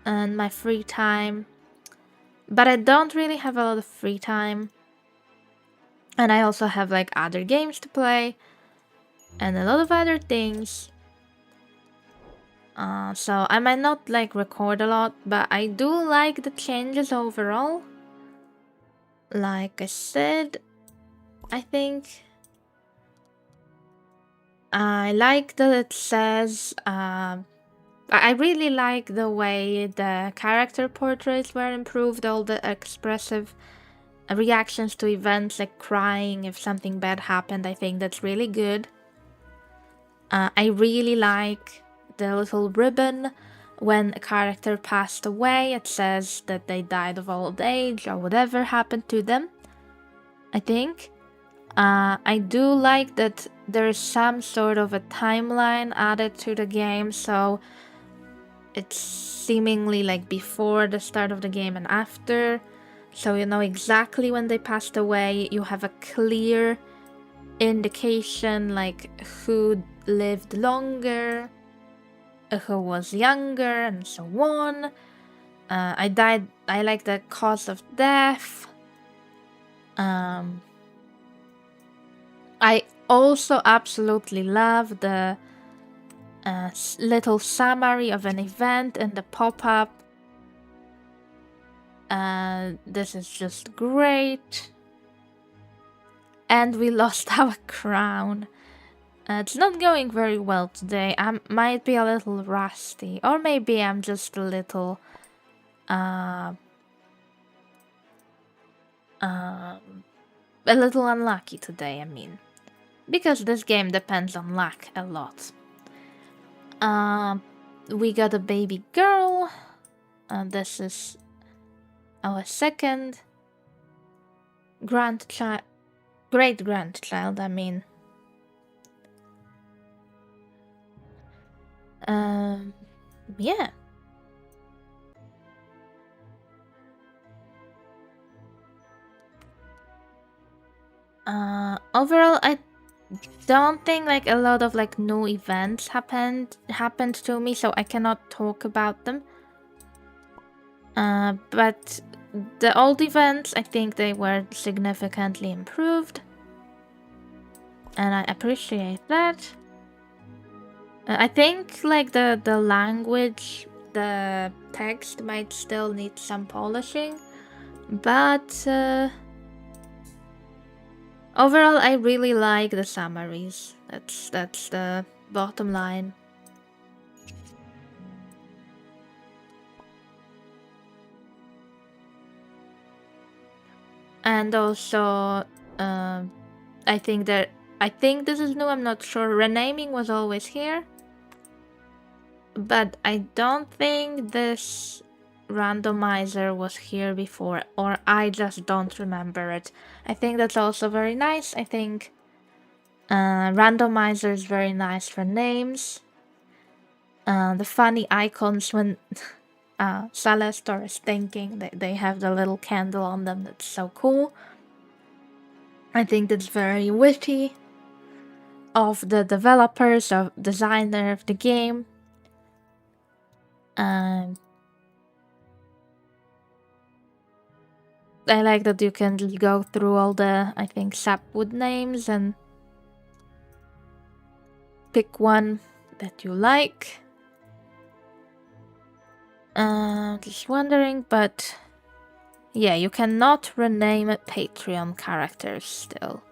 Speaker 1: in my free time, but I don't really have a lot of free time, and I also have like other games to play and a lot of other things, so I might not like record a lot, but I do like the changes overall. Like I said, I think I like that it says I really like the way the character portraits were improved, all the expressive reactions to events, like crying if something bad happened. I think that's really good. I really like the little ribbon when a character passed away. It says that they died of old age or whatever happened to them, I think. I do like that there is some sort of a timeline added to the game, so it's seemingly like before the start of the game and after, so you know exactly when they passed away. You have a clear indication like who lived longer, who was younger, and so on. I like the cause of death. I also absolutely love the little summary of an event in the pop-up. This is just great. And we lost our crown. It's not going very well today. I might be a little rusty, or maybe I'm just a little, uh, a little unlucky today, I mean. Because this game depends on luck a lot. We got a baby girl. This is our second grandchild, great-grandchild, I mean. Yeah. Overall, I don't think like a lot of like new events happened to me, so I cannot talk about them. But the old events, I think they were significantly improved, and I appreciate that. I think like the language, the text might still need some polishing, but overall I really like the summaries. That's the bottom line. And also, I think this is new. I'm not sure. Renaming was always here, but I don't think this randomizer was here before, or I just don't remember it. I think that's also very nice. I think randomizer is very nice for names. The funny icons when Celestor is thinking, they have the little candle on them. That's so cool. I think that's very witty of the developers, of designer of the game. I like that you can just go through all the, I think, sapwood names and pick one that you like. Just wondering, but yeah, you cannot rename Patreon characters still,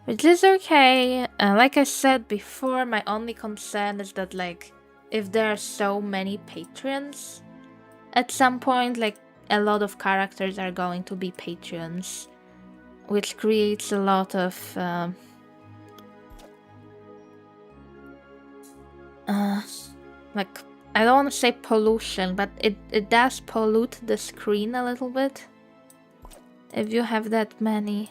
Speaker 1: which is okay. Like I said before, my only concern is that like if there are so many patrons, at some point like a lot of characters are going to be patrons, which creates a lot of like, I don't want to say pollution, but it does pollute the screen a little bit if you have that many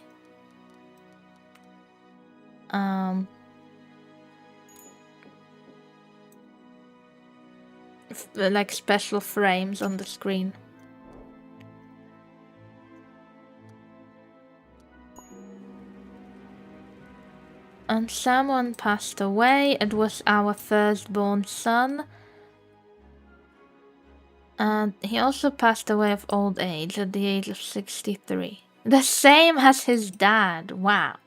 Speaker 1: like special frames on the screen. And someone passed away. It was our firstborn son. And he also passed away of old age at the age of 63. The same as his dad. Wow.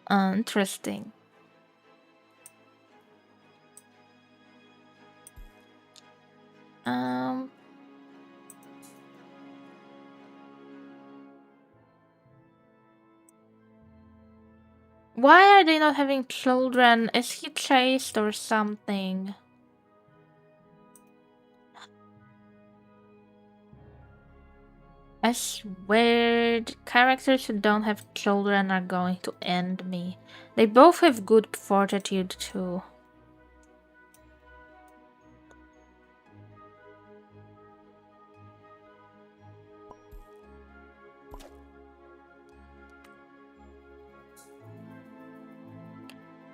Speaker 1: Interesting. Why are they not having children? Is he chased or something? I swear, characters who don't have children are going to end me. They both have good fortitude too.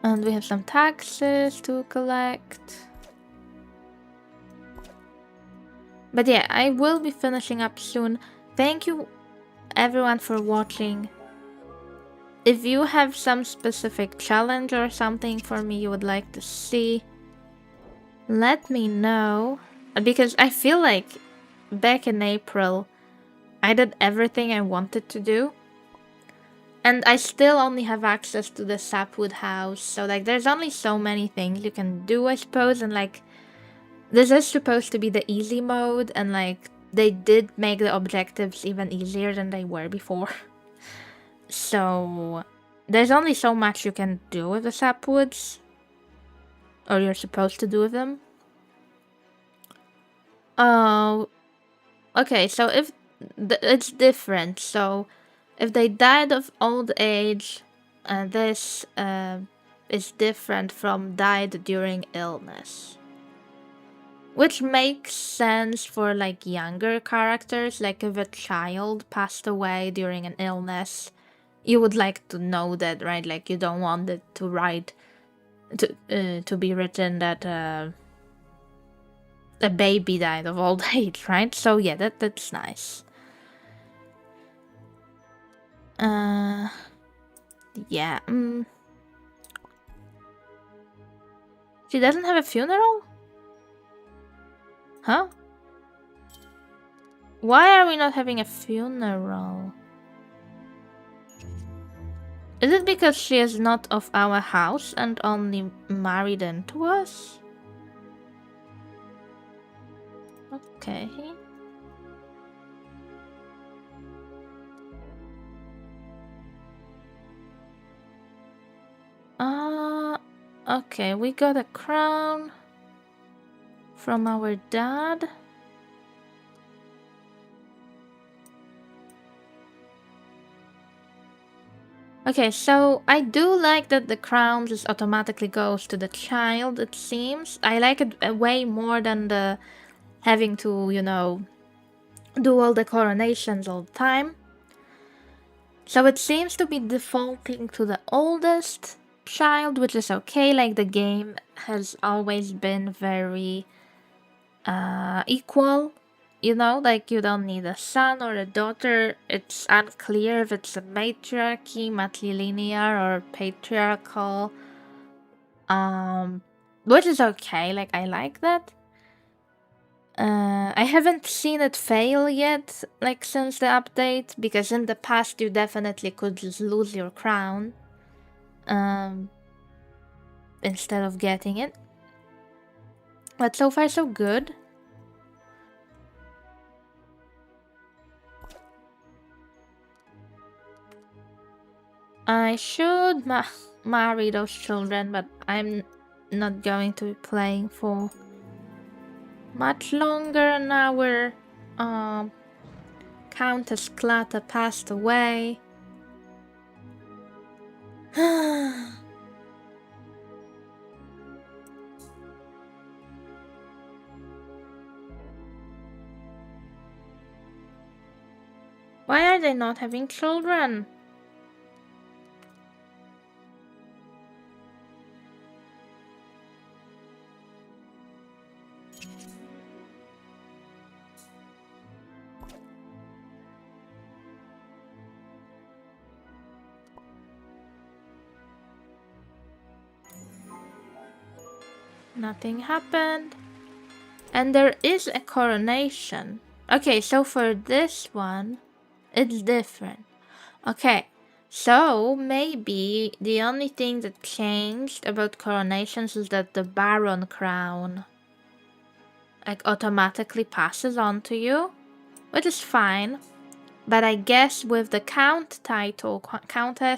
Speaker 1: And we have some taxes to collect. But yeah, I will be finishing up soon. Thank you everyone for watching. If you have some specific challenge or something for me you would like to see, let me know. Because I feel like back in April, I did everything I wanted to do. And I still only have access to the Sapwood house, so like there's only so many things you can do, I suppose, and like this is supposed to be the easy mode, and like they did make the objectives even easier than they were before. So There's only so much you can do with the sapwoods. Or you're supposed to do with them. Oh, okay, so if it's different. So if they died of old age, this is different from died during illness. Which makes sense for like younger characters. Like if a child passed away during an illness, you would like to know that, right? Like you don't want it to write to be written that a baby died of old age, right? So yeah, that's nice. Yeah. She doesn't have a funeral? Huh? Why are we not having a funeral? Is it because she is not of our house and only married into us? Okay. Okay, we got a crown from our dad. Okay, so I do like that the crown just automatically goes to the child, it seems. I like it way more than the having to, you know, do all the coronations all the time. So it seems to be defaulting to the oldest child, which is okay. Like the game has always been very equal. You know, like you don't need a son or a daughter. It's unclear if it's a matriarchy, matrilinear, or patriarchal. Which is okay. Like I like that. I haven't seen it fail yet, like since the update, because in the past you definitely could just lose your crown instead of getting it. But so far so good. I should marry those children, but I'm not going to be playing for much longer. Now our Countess Klata passed away. Why are they not having children? Nothing happened. And there is a coronation. Okay, so for this one, it's different. Okay, so maybe the only thing that changed about coronations is that the Baron crown like automatically passes on to you, which is fine. But I guess with the Countess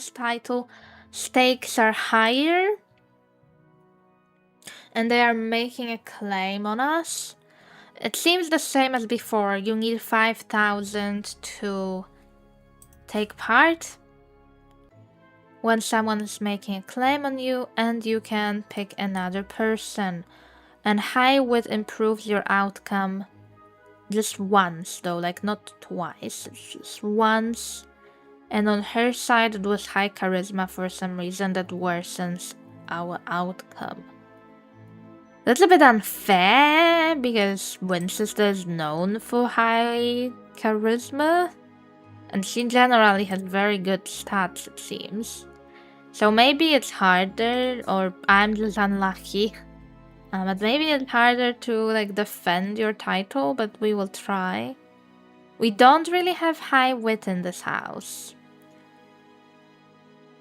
Speaker 1: title, stakes are higher. And they are making a claim on us. It seems the same as before. You need 5,000 to take part when someone is making a claim on you, and you can pick another person. And high wit improves your outcome just once, though, like not twice, it's just once. And on her side, it was high charisma for some reason that worsens our outcome. That's a bit unfair because Winchester is known for high charisma, and she generally has very good stats, it seems. So maybe it's harder, or I'm just unlucky. But maybe it's harder to like defend your title, but we will try. We don't really have high wit in this house.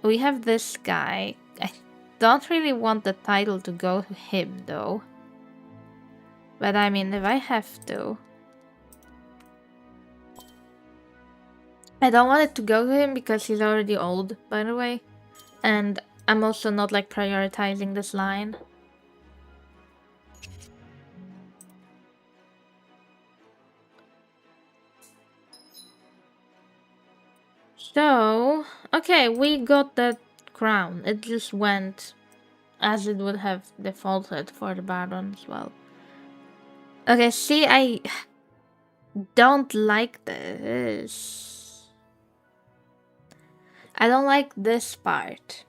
Speaker 1: We have this guy. I don't really want the title to go to him though. But I mean, if I have to. I don't want it to go to him because he's already old, by the way. And I'm also not like prioritizing this line. So, okay, we got that crown. It just went as it would have defaulted for the Baron as well. Okay, see, I don't like this. I don't like this part.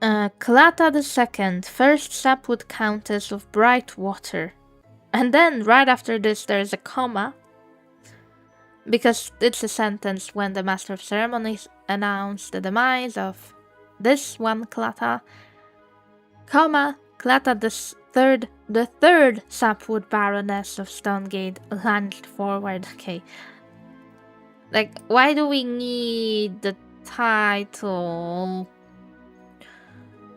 Speaker 1: Kalata II, first sapwood countess of Brightwater. And then right after this there's a comma. Because it's a sentence when the Master of Ceremonies announced the demise of this one Kalata, comma, Kalata the third sapwood Baroness of Stonegate lunged forward. Okay. Like, why do we need the title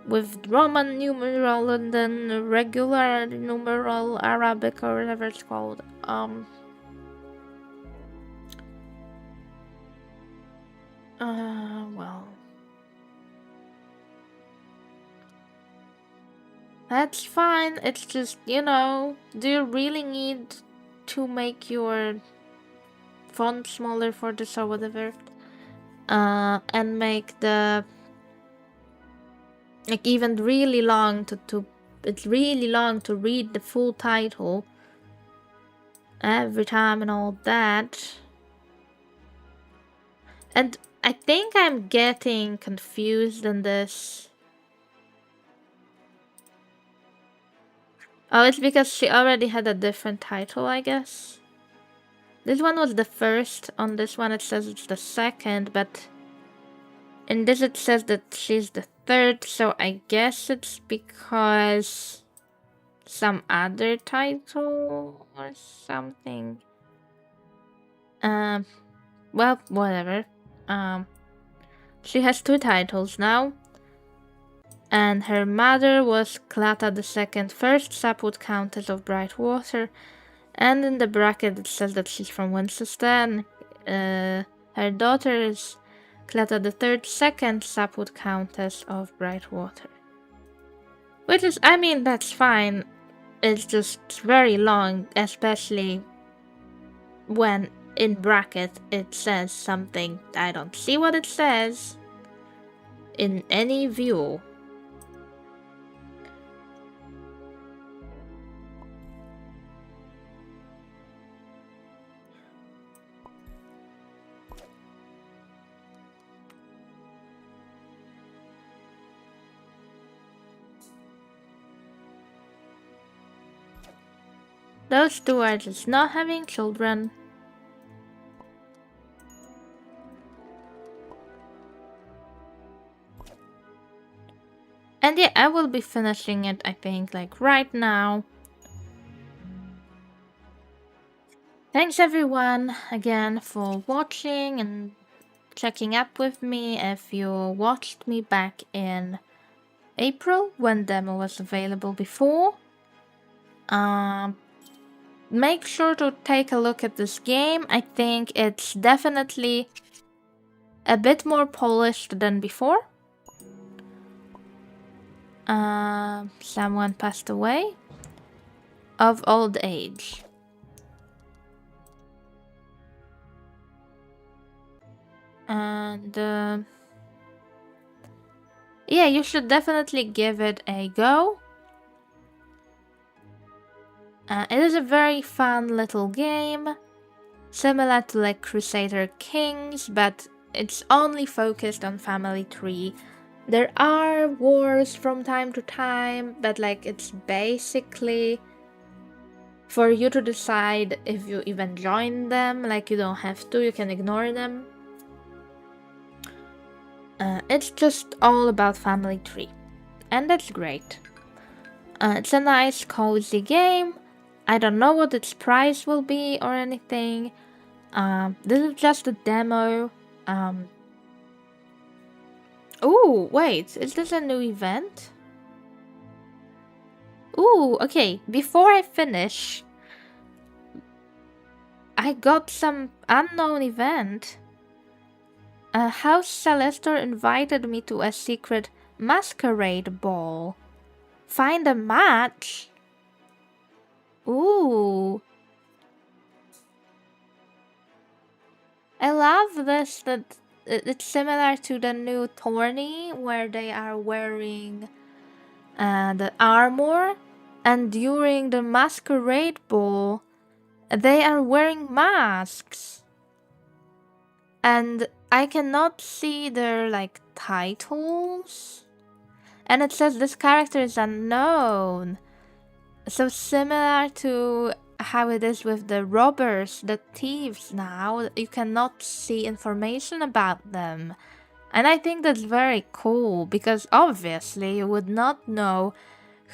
Speaker 1: with Roman numeral and then regular numeral Arabic or whatever it's called? Well. That's fine, it's just, you know, do you really need to make your font smaller for this or whatever? And make the like even really long to it's really long to read the full title every time and all that. And I think I'm getting confused in this. Oh, it's because she already had a different title, I guess. This one was the first. On this one it says it's the second, but in this it says that she's the third, so I guess it's because some other title or something. Well, whatever. She has two titles now. And her mother was Clata II, first sapwood countess of Brightwater. And in the bracket it says that she's from Winchester. And, her daughter is Clata III, second sapwood countess of Brightwater. Which is, I mean, that's fine. It's just very long, especially when in bracket it says something. I don't see what it says in any view. Those two are just not having children. And yeah, I will be finishing it, I think, like right now. Thanks everyone again for watching and checking up with me. If you watched me back in April when demo was available before, make sure to take a look at this game. I think it's definitely a bit more polished than before. Someone passed away of old age. And yeah, you should definitely give it a go. It is a very fun little game, similar to like Crusader Kings, but it's only focused on family tree. There are wars from time to time, but like it's basically for you to decide if you even join them. Like you don't have to, you can ignore them. It's just all about family tree, and that's great. It's a nice cozy game. I don't know what its price will be or anything. This is just a demo. Oh, wait, is this a new event? Ooh, okay, before I finish, I got some unknown event. House Celestor invited me to a secret masquerade ball. Find a match? Ooh. I love this, that it's similar to the new tourney where they are wearing the armor, and during the masquerade ball they are wearing masks. And I cannot see their like titles. And it says this character is unknown. So similar to how it is with the robbers, the thieves now, you cannot see information about them. And I think that's very cool because obviously you would not know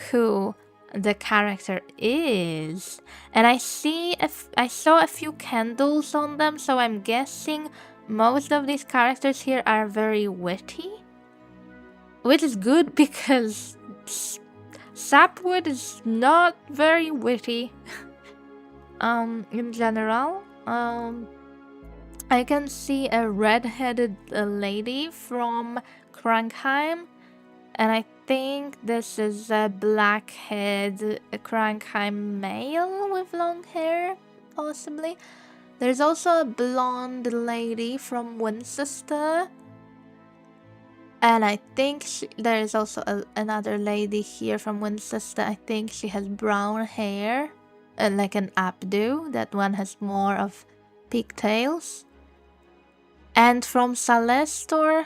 Speaker 1: who the character is. And I saw a few candles on them, so I'm guessing most of these characters here are very witty. Which is good because Sapwood is not very witty. In general. I can see a red-headed lady from Krankheim, and I think this is a black-head Krankheim male with long hair, possibly. There's also a blonde lady from Winchester. And I think there is also another lady here from Winchester. I think she has brown hair, like an updo. That one has more of pigtails. And from Celestor,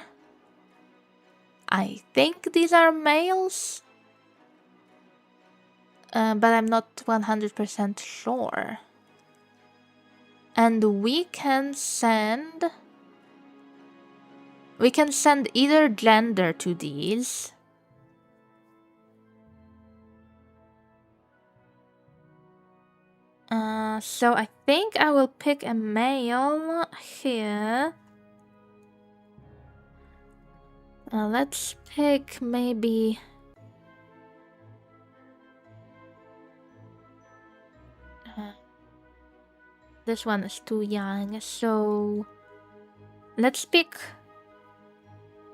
Speaker 1: I think these are males. But I'm not 100% sure. And we can send either gender to these. So I think I will pick a male here. Let's pick maybe... this one is too young, so... let's pick...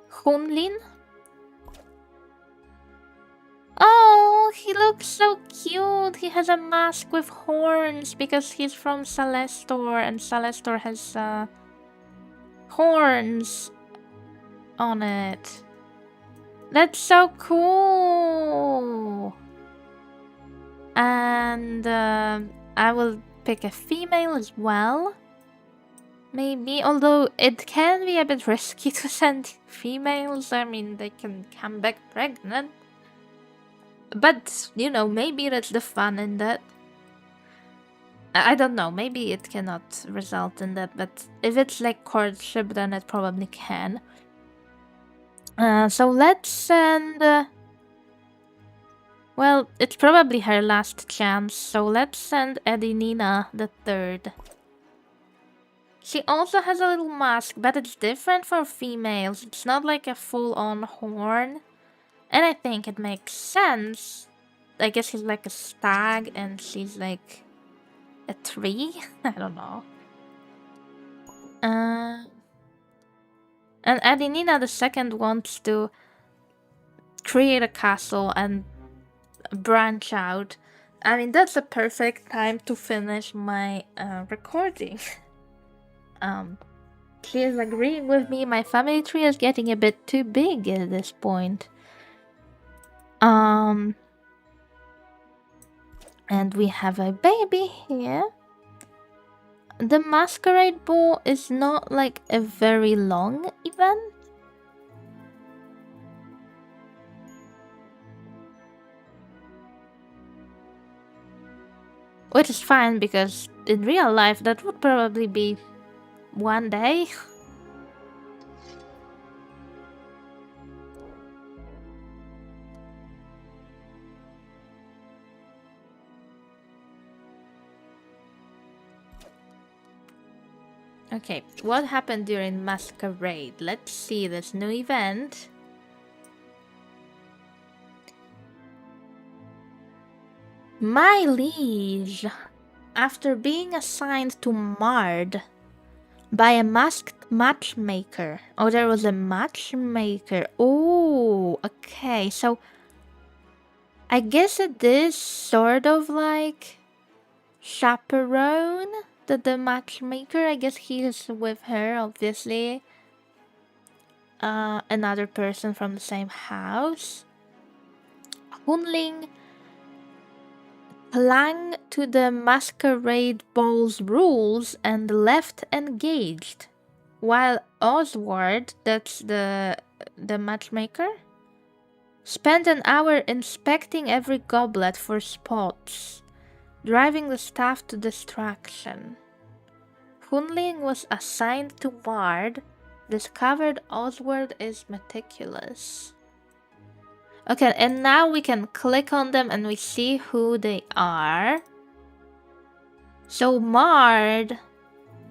Speaker 1: Hunlin? Oh, he looks so cute. He has a mask with horns because he's from Celestor, and Celestor has horns on it. That's so cool. And I will pick a female as well. Maybe, although it can be a bit risky to send females. I mean, they can come back pregnant. But, you know, maybe that's the fun in that. I don't know, maybe it cannot result in that, but if it's like courtship, then it probably can. So let's send... well, it's probably her last chance, so let's send Edinina the third. She also has a little mask, but it's different for females. It's not like a full-on horn. And I think it makes sense. I guess he's like a stag and she's like a tree. I don't know. And Adinina the second wants to create a castle and branch out. I mean, that's a perfect time to finish my recording. She is agreeing with me. My family tree is getting a bit too big at this point. And we have a baby here. The masquerade ball is not like a very long event. Which is fine because in real life that would probably be one day. Okay, what happened during Masquerade? Let's see this new event. My liege, after being assigned to Mard by a masked Matchmaker. Oh, there was a matchmaker. Oh, okay. So I guess it is sort of like chaperone. The matchmaker. I guess he is with her, obviously. Another person from the same house. Hunling clung to the masquerade ball's rules and left engaged, while Oswald, that's the matchmaker, spent an hour inspecting every goblet for spots, driving the staff to distraction. Hunling was assigned to Ward, discovered Oswald is meticulous. Okay, and now we can click on them and we see who they are. So Mard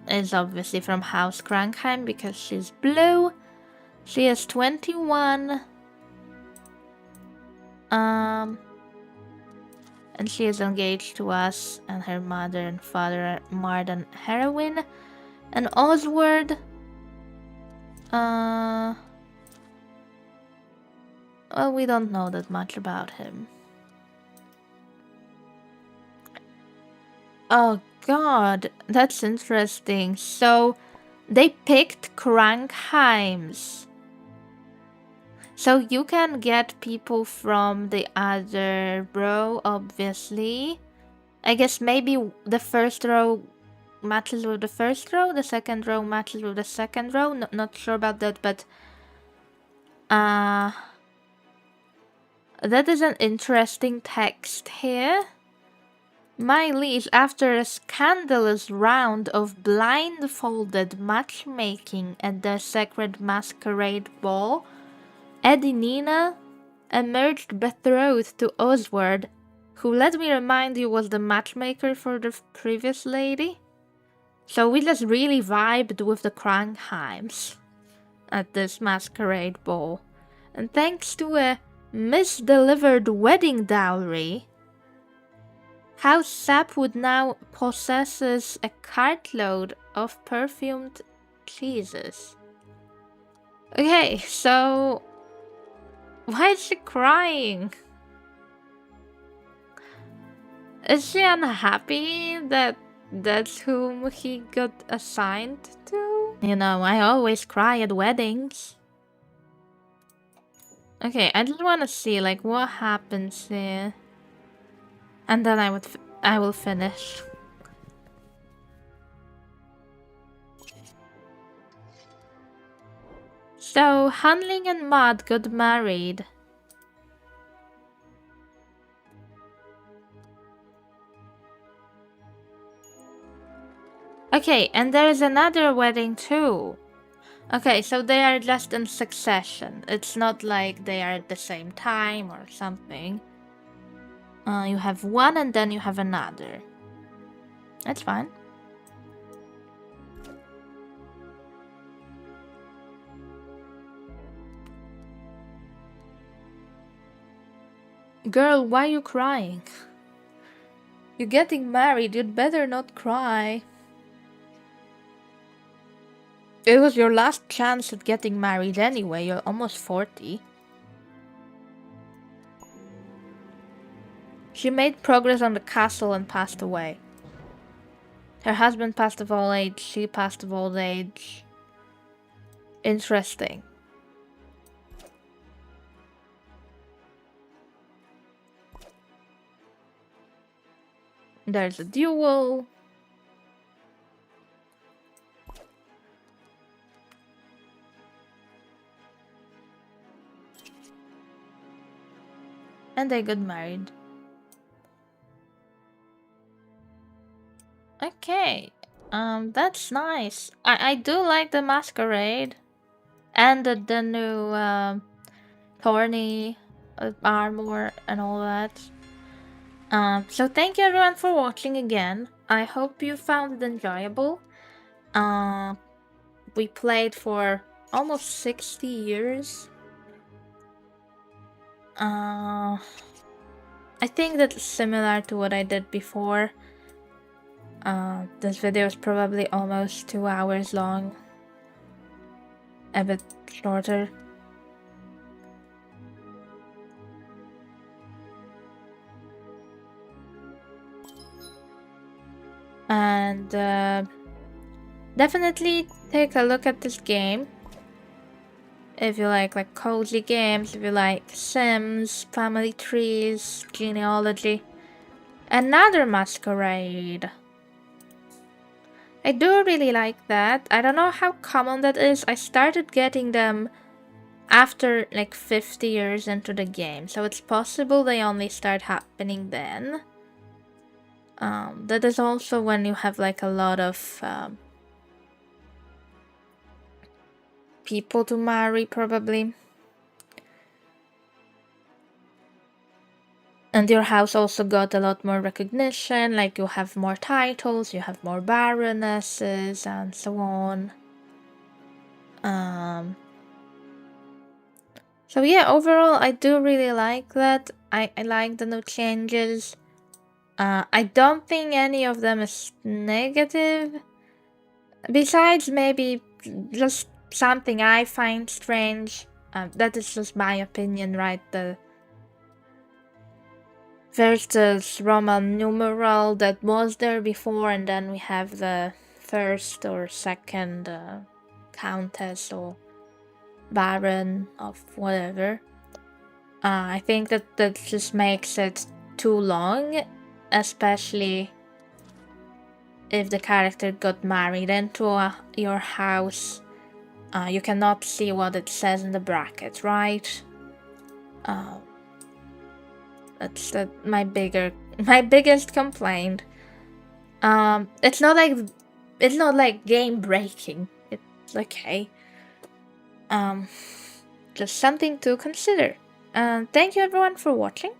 Speaker 1: is obviously from House Krankheim because she's blue. She is 21. And she is engaged to us, and her mother and father are Mard and Heroine. And Oswald, well, we don't know that much about him. Oh god, that's interesting. So, they picked Krankheims. So you can get people from the other row, obviously. I guess maybe the first row matches with the first row, the second row matches with the second row. Not sure about that, but that is an interesting text here. My liege, after a scandalous round of blindfolded matchmaking at the Sacred Masquerade Ball, Edinina emerged betrothed to Oswald, who, let me remind you, was the matchmaker for the previous lady. So we just really vibed with the Krankheims at this masquerade ball. And thanks to a misdelivered wedding dowry, House Sapwood now possesses a cartload of perfumed cheeses. Okay, so why is she crying? Is she unhappy that that's whom he got assigned to? You know, I always cry at weddings. Okay, I just want to see like what happens here, and then I will finish. So Hanling and Maud got married. Okay, and there is another wedding too. Okay, so they are just in succession. It's not like they are at the same time or something. You have one and then you have another. That's fine. Girl, why are you crying? You're getting married, you'd better not cry. It was your last chance at getting married anyway, you're almost 40. She made progress on the castle and passed away. Her husband passed of old age, she passed of old age. Interesting. There's a duel. And they got married. Okay, that's nice. I do like the masquerade. And the new thorny armor and all that. So thank you everyone for watching again. I hope you found it enjoyable. We played for almost 60 years. I think that's similar to what I did before. This video is probably almost 2 hours long. a bit shorter. And definitely take a look at this game. If you like cozy games, if you like Sims, family trees, genealogy. Another masquerade. I do really like that. I don't know how common that is. I started getting them after like 50 years into the game, so it's possible they only start happening then. That is also when you have like a lot of people to marry, probably. And your house also got a lot more recognition, like you have more titles, you have more baronesses, and so on. So yeah, overall, I do really like that. I like the new changes. I don't think any of them is negative. Besides maybe just something I find strange. That is just my opinion, right? There's this Roman numeral that was there before, and then we have the first or second countess or baron of whatever. I think that just makes it too long, especially if the character got married into your house. You cannot see what it says in the bracket, right? That's my biggest complaint. It's not like game breaking. It's okay. Just something to consider. Thank you everyone for watching,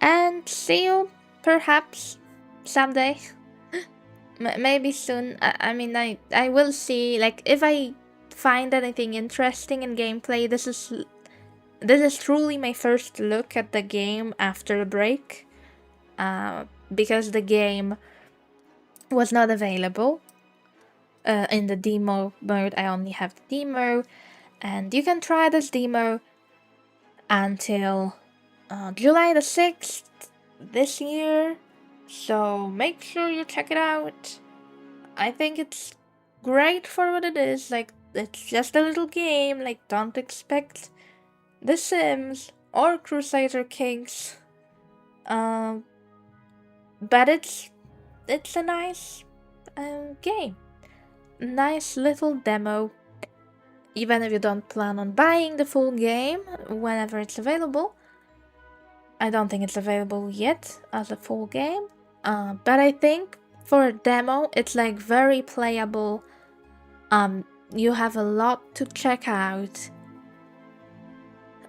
Speaker 1: and see you perhaps someday. Maybe soon. I mean, I will see. Like, if I find anything interesting in gameplay, this is truly my first look at the game after a break, because the game was not available in the demo mode. I only have the demo, and you can try this demo until July the 6th this year, so make sure you check it out. I think it's great for what it is. Like, it's just a little game. Like, don't expect The Sims or Crusader Kings. But it's a nice game. Nice little demo. Even if you don't plan on buying the full game whenever it's available. I don't think it's available yet as a full game. But I think for a demo, it's like very playable. You have a lot to check out.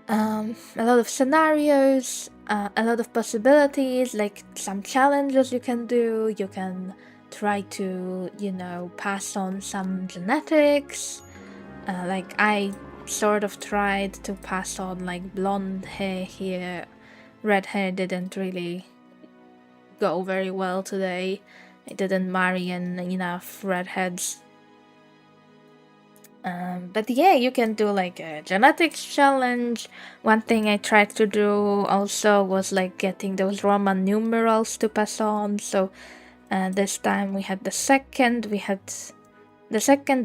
Speaker 1: A lot of scenarios, a lot of possibilities, like some challenges you can do. You can try to, pass on some genetics. Like, I sort of tried to pass on like blonde hair here. Red hair didn't really go very well today. I didn't marry enough redheads. But yeah, you can do like a genetics challenge. One thing I tried to do also was like getting those Roman numerals to pass on. So this time we had the second, the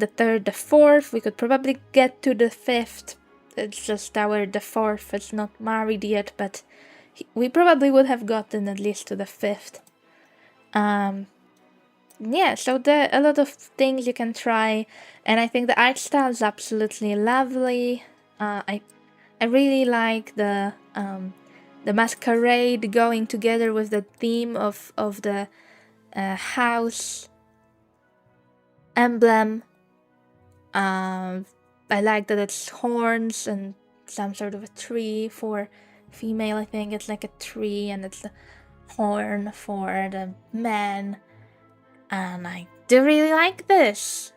Speaker 1: third, the fourth. We could probably get to the fifth. It's just the fourth is not married yet, but we probably would have gotten at least to the fifth. Yeah, so there are a lot of things you can try, and I think the art style is absolutely lovely. I really like the masquerade going together with the theme of the house emblem. I like that it's horns and some sort of a tree for female. I think it's like a tree, and it's a horn for the man. And I do really like this.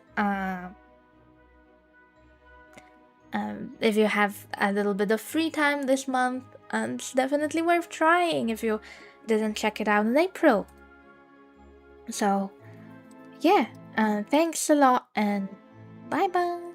Speaker 1: If you have a little bit of free time this month, it's definitely worth trying if you didn't check it out in April. So, yeah, thanks a lot, and bye bye.